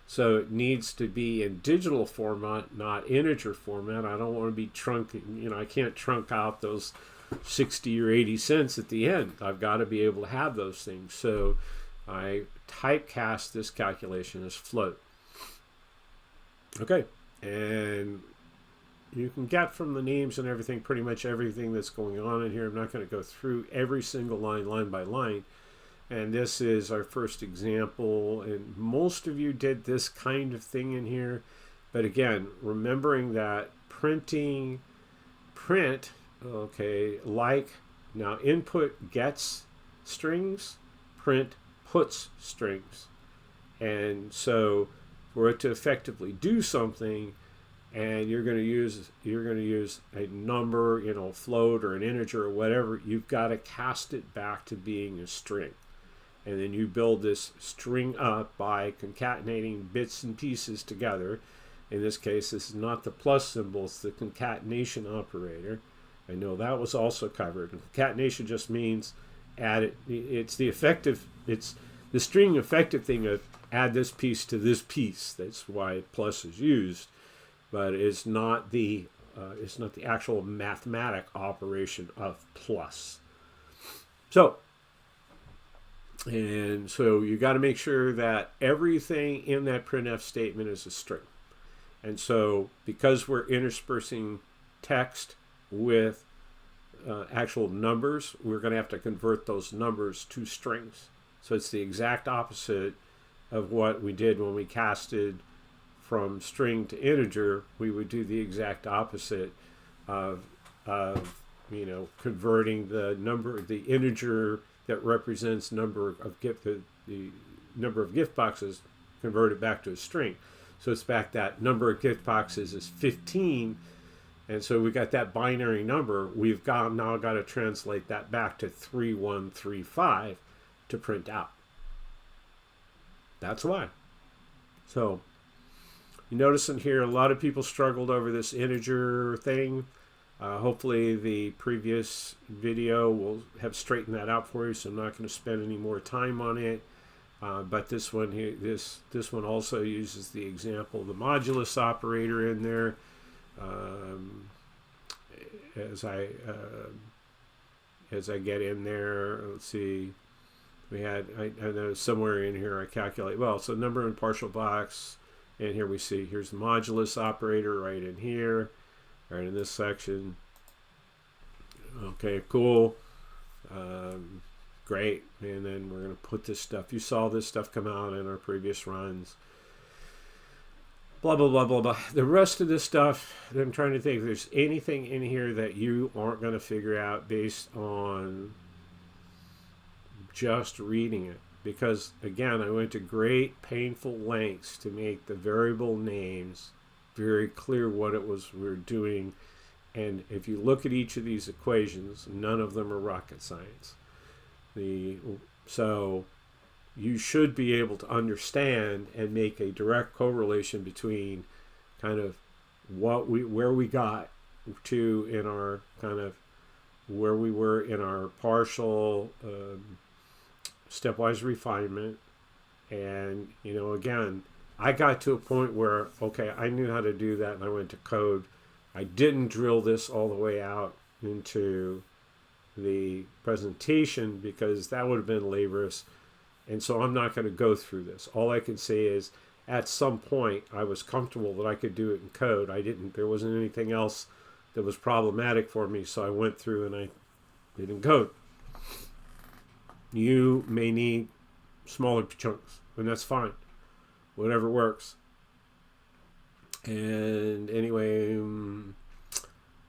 So it needs to be in digital format, not integer format. I don't want to be I can't trunk out those 60 or 80 cents at the end. I've got to be able to have those things. So I typecast this calculation as float. Okay, and you can get from the names and everything, pretty much everything that's going on in here. I'm not going to go through every single line by line. And this is our first example. And most of you did this kind of thing in here. But again, remembering that print, okay, like now input gets strings, print puts strings. And so for it to effectively do something, and you're going to use a number, float or an integer or whatever, you've got to cast it back to being a string. And then you build this string up by concatenating bits and pieces together. In this case, this is not the plus symbol, it's the concatenation operator. I know that was also covered. And concatenation just means it's the string effective thing of add this piece to this piece. That's why plus is used. But it's not the actual mathematic operation of plus. So you got to make sure that everything in that printf statement is a string. And so because we're interspersing text with actual numbers, we're going to have to convert those numbers to strings. So it's the exact opposite of what we did when we casted from string to integer. We would do the exact opposite of converting the integer that represents number of the number of gift boxes, convert it back to a string. So it's back that number of gift boxes is 15. And so we got that binary number. We've now got to translate that back to 3135 to print out. That's why. So you notice in here, a lot of people struggled over this integer thing. Hopefully the previous video will have straightened that out for you, so I'm not going to spend any more time on it. But this one here, this one also uses the example of the modulus operator in there. As I get in there, let's see. We had I know somewhere in here I calculate so number in partial box, and here we see here's the modulus operator right in here. Right in this section. Okay, cool. Great. And then we're going to put this stuff. You saw this stuff come out in our previous runs. Blah, blah, blah, blah, blah. The rest of this stuff, I'm trying to think if there's anything in here that you aren't going to figure out based on just reading it. Because, again, I went to great painful lengths to make the variable names very clear what it was we were doing. And if you look at each of these equations, none of them are rocket science. So you should be able to understand and make a direct correlation between kind of where we got to in our kind of where we were in our partial stepwise refinement. And again, I got to a point where, okay, I knew how to do that, and I went to code. I didn't drill this all the way out into the presentation because that would have been laborious, and so I'm not going to go through this. All I can say is at some point I was comfortable that I could do it in code. There wasn't anything else that was problematic for me, so I went through and I did in code. You may need smaller chunks, and that's fine. Whatever works. And anyway,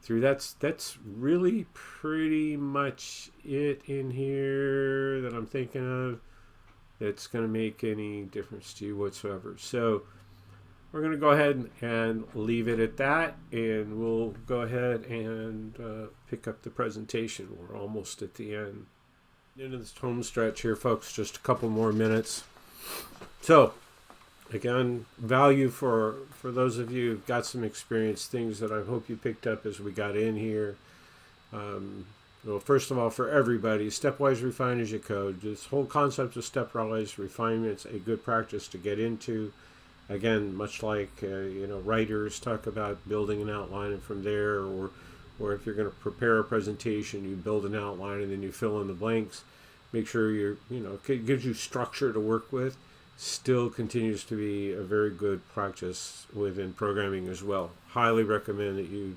through that's really pretty much it in here that I'm thinking of that's going to make any difference to you whatsoever. So we're going to go ahead and leave it at that, and we'll go ahead and pick up the presentation. We're almost at the end. Into this home stretch here, folks, just a couple more minutes. So again, value for those of you who've got some experience, things that I hope you picked up as we got in here. Well, first of all, for everybody, stepwise refine as you code. This whole concept of stepwise refinement is a good practice to get into. Again, much like writers talk about building an outline and from there, or if you're going to prepare a presentation, you build an outline and then you fill in the blanks. Make sure it gives you structure to work with. Still continues to be a very good practice within programming as well. Highly recommend that you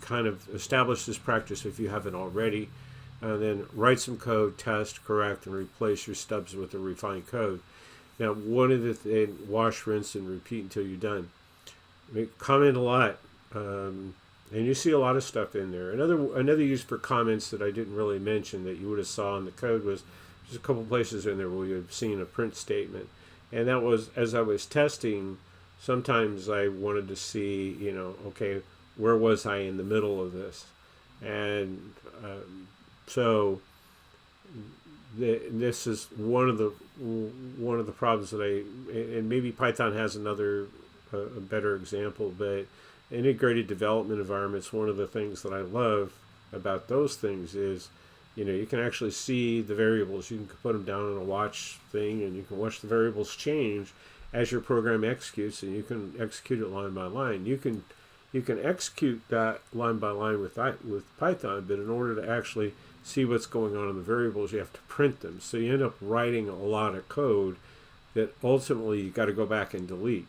kind of establish this practice if you haven't already, and then write some code, test, correct, and replace your stubs with the refined code. Now, one of the things, wash, rinse, and repeat until you're done. Comment a lot, and you see a lot of stuff in there. Another use for comments that I didn't really mention that you would have saw in the code was there's a couple places in there where you've seen a print statement, and that was as I was testing. Sometimes I wanted to see, okay, where was I in the middle of this, and so this is one of the problems that and maybe Python has a better example, but integrated development environments, one of the things that I love about those things is, you can actually see the variables. You can put them down on a watch thing, and you can watch the variables change as your program executes, and you can execute it line by line. You can execute that line by line with Python, but in order to actually see what's going on in the variables, you have to print them. So you end up writing a lot of code that ultimately you got to go back and delete.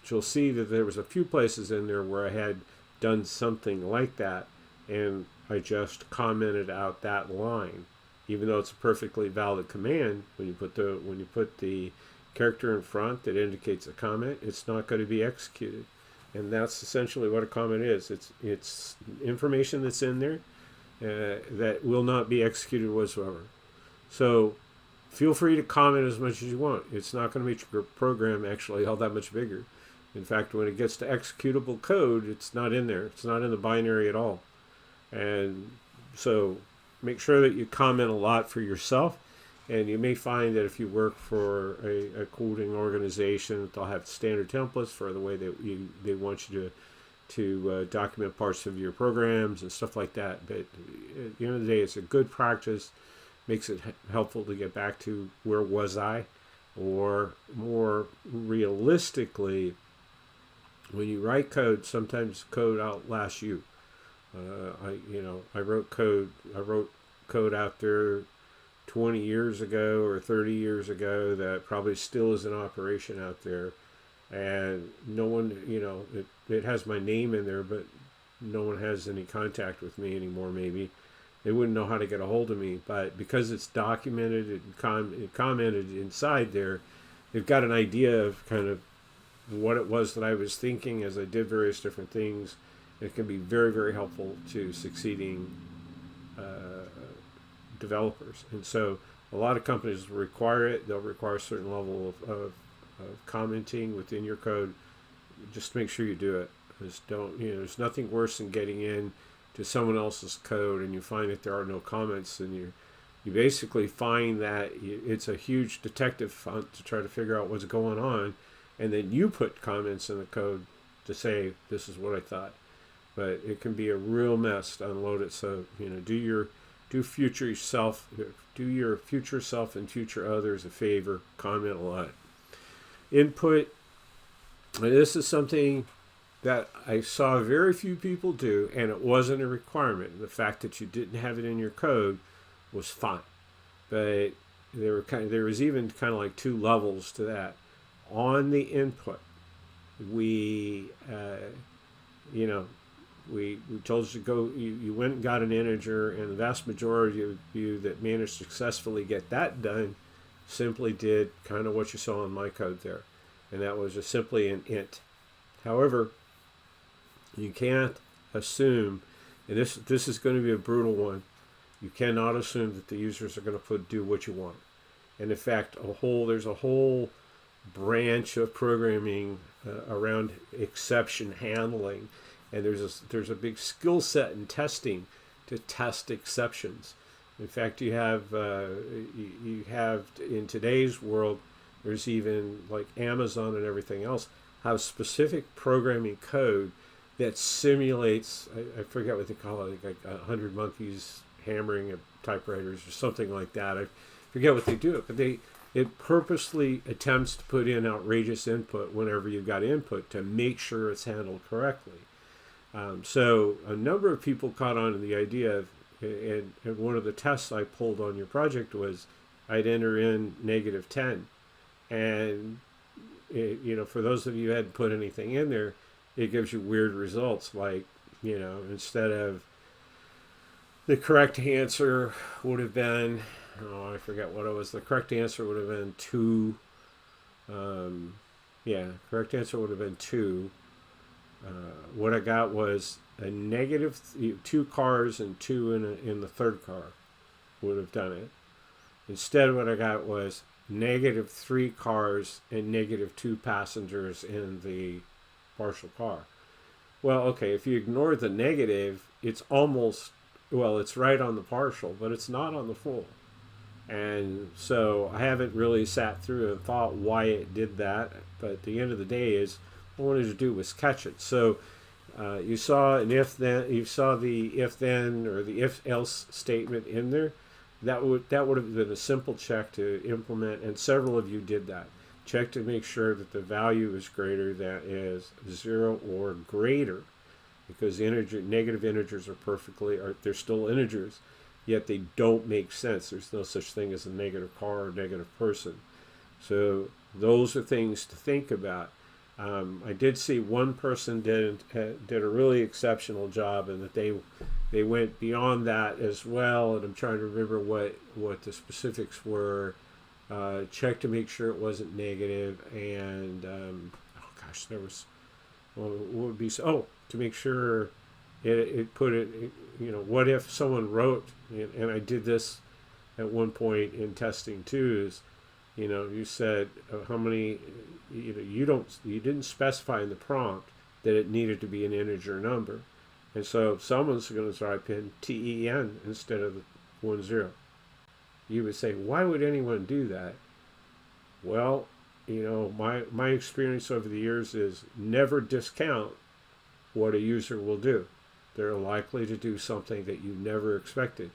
So you'll see that there was a few places in there where I had done something like that, and I just commented out that line, even though it's a perfectly valid command. When you put the character in front that indicates a comment, it's not going to be executed, and that's essentially what a comment is. It's information that's in there that will not be executed whatsoever. So feel free to comment as much as you want. It's not going to make your program actually all that much bigger. In fact, when it gets to executable code, it's not in there. It's not in the binary at all. And so make sure that you comment a lot for yourself. And you may find that if you work for a coding organization, they'll have standard templates for the way that they want you to document parts of your programs and stuff like that. But at the end of the day, it's a good practice. Makes it helpful to get back to where was I, or more realistically, when you write code, sometimes code outlasts you. I wrote code out there 20 years ago or 30 years ago that probably still is in operation out there, and no one, it has my name in there, but no one has any contact with me anymore. Maybe they wouldn't know how to get a hold of me, but because it's documented and commented inside there, they've got an idea of kind of what it was that I was thinking as I did various different things. It can be very, very helpful to succeeding developers. And so a lot of companies require it. They'll require a certain level of commenting within your code. Just make sure you do it. Just don't, there's nothing worse than getting in to someone else's code and you find that there are no comments, and you basically find that it's a huge detective hunt to try to figure out what's going on, and then you put comments in the code to say, this is what I thought. But it can be a real mess to unload it. So do your future self and future others a favor. Comment a lot. Input. This is something that I saw very few people do, and it wasn't a requirement. The fact that you didn't have it in your code was fine, but there was even kind of like two levels to that. On the input, we told you to go. You went and got an integer, and the vast majority of you that managed to successfully get that done simply did kind of what you saw in my code there, and that was just simply an int. However, you can't assume, and this is going to be a brutal one. You cannot assume that the users are going to do what you want. And in fact, there's a whole branch of programming around exception handling, and there's a big skill set in testing to test exceptions. In fact, you have in today's world, there's even like Amazon and everything else have specific programming code that simulates, I forget what they call it, like 100 monkeys hammering at typewriters or something like that. I forget what they do, but it purposely attempts to put in outrageous input whenever you've got input to make sure it's handled correctly. So a number of people caught on to the idea of, and one of the tests I pulled on your project was I'd enter in -10, and for those of you who hadn't put anything in there, it gives you weird results, like instead of the correct answer would have been, I forget what it was. The correct answer would have been 2. Correct answer would have been 2. What I got was a -2 cars and 2 in the third car would have done it. Instead, what I got was -3 cars and -2 passengers in the partial car. Well, okay, if you ignore the negative, it's it's right on the partial, but it's not on the full. And so I haven't really sat through and thought why it did that, but at the end of the day is all I wanted to do was catch it. So you saw the if then or the if else statement in there. That would have been a simple check to implement, and several of you did that. Check to make sure that the value is greater than is 0 or greater, because negative integers they're still integers, yet they don't make sense. There's no such thing as a negative car or negative person. So those are things to think about. I did see one person did a really exceptional job, in that they went beyond that as well, and I'm trying to remember what the specifics were. Check to make sure it wasn't negative, and oh gosh, there was what would be to make sure it put it, what if someone wrote, and I did this at one point in testing too, is you said how many, you didn't specify in the prompt that it needed to be an integer number, and so if someone's going to type in TEN instead of the 10, you would say, why would anyone do that? Well, my experience over the years is never discount what a user will do. They're likely to do something that you never expected.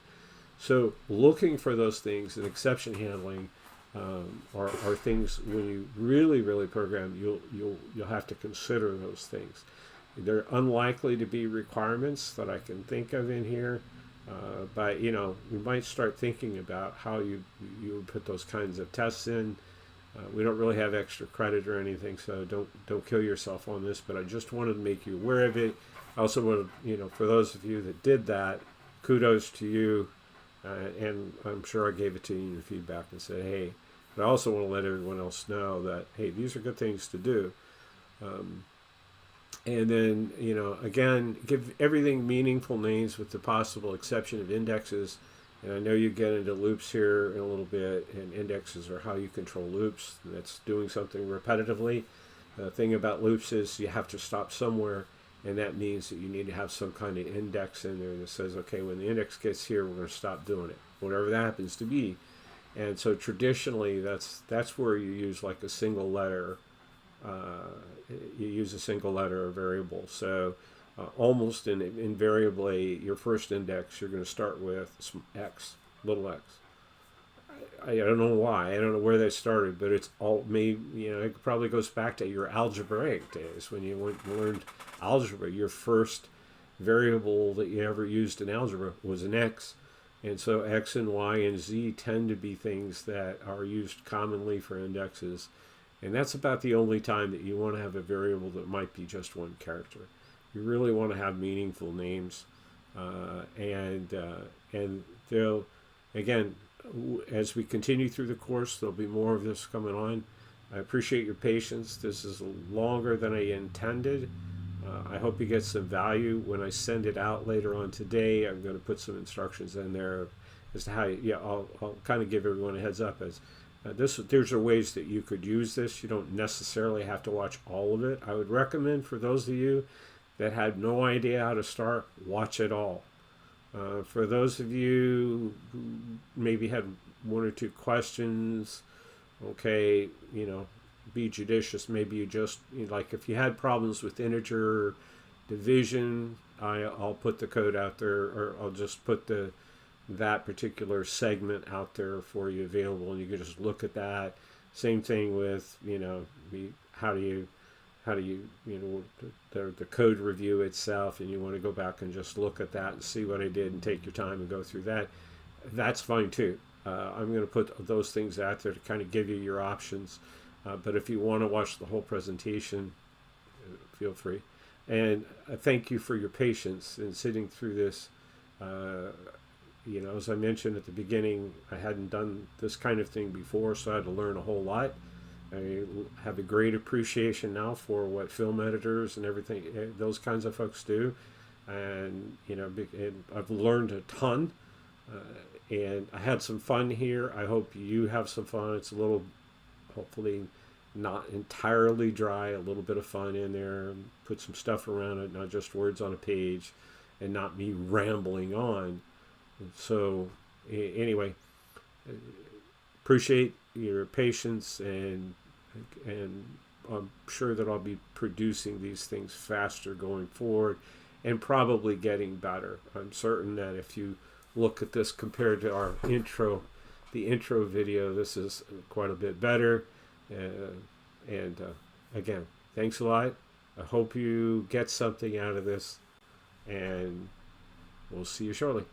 So looking for those things and exception handling are things when you really program, you'll have to consider those things. They're unlikely to be requirements that I can think of in here, but we might start thinking about how you would put those kinds of tests in. We don't really have extra credit or anything, so don't kill yourself on this. But I just wanted to make you aware of it. I also wanted, for those of you that did that, kudos to you. And I'm sure I gave it to you in your feedback and said, hey. But I also want to let everyone else know that, hey, these are good things to do. And then, again, give everything meaningful names with the possible exception of indexes. And I know you get into loops here in a little bit, and indexes are how you control loops. That's doing something repetitively. The thing about loops is you have to stop somewhere, and that means that you need to have some kind of index in there that says, okay, when the index gets here, we're going to stop doing it, whatever that happens to be. And so traditionally, that's where you use like a single letter. You use a single letter or variable. So almost invariably, your first index, you're going to start with some x, little x. I don't know why. I don't know where that started, but it's all maybe, it probably goes back to your algebraic days when you learned algebra. Your first variable that you ever used in algebra was an x. And so x and y and z tend to be things that are used commonly for indexes. And that's about the only time that you want to have a variable that might be just one character. You really want to have meaningful names. And they'll, again, as we continue through the course, there'll be more of this coming on. I appreciate your patience. This is longer than I intended. I hope you get some value. When I send it out later on today, I'm going to put some instructions in there as to how, I'll kind of give everyone a heads up as there's ways that you could use this. You don't necessarily have to watch all of it. I would recommend for those of you that had no idea how to start, watch it all. For those of you who maybe had one or two questions, okay, be judicious. Maybe you just, like if you had problems with integer division, I'll put the code out there, or I'll just put that particular segment out there for you available, and you can just look at that. Same thing with, how do you the code review itself, and you want to go back and just look at that and see what I did and take your time and go through that. That's fine too. I'm going to put those things out there to kind of give you your options. But if you want to watch the whole presentation, feel free. And thank you for your patience in sitting through this. As I mentioned at the beginning, I hadn't done this kind of thing before, so I had to learn a whole lot. I have a great appreciation now for what film editors and everything, those kinds of folks do. And, I've learned a ton. And I had some fun here. I hope you have some fun. It's a little, hopefully not entirely dry, a little bit of fun in there. Put some stuff around it, not just words on a page and not me rambling on. So anyway, appreciate your patience, and I'm sure that I'll be producing these things faster going forward and probably getting better. I'm certain that if you look at this compared to our intro, the intro video, this is quite a bit better. Again, thanks a lot. I hope you get something out of this, and we'll see you shortly.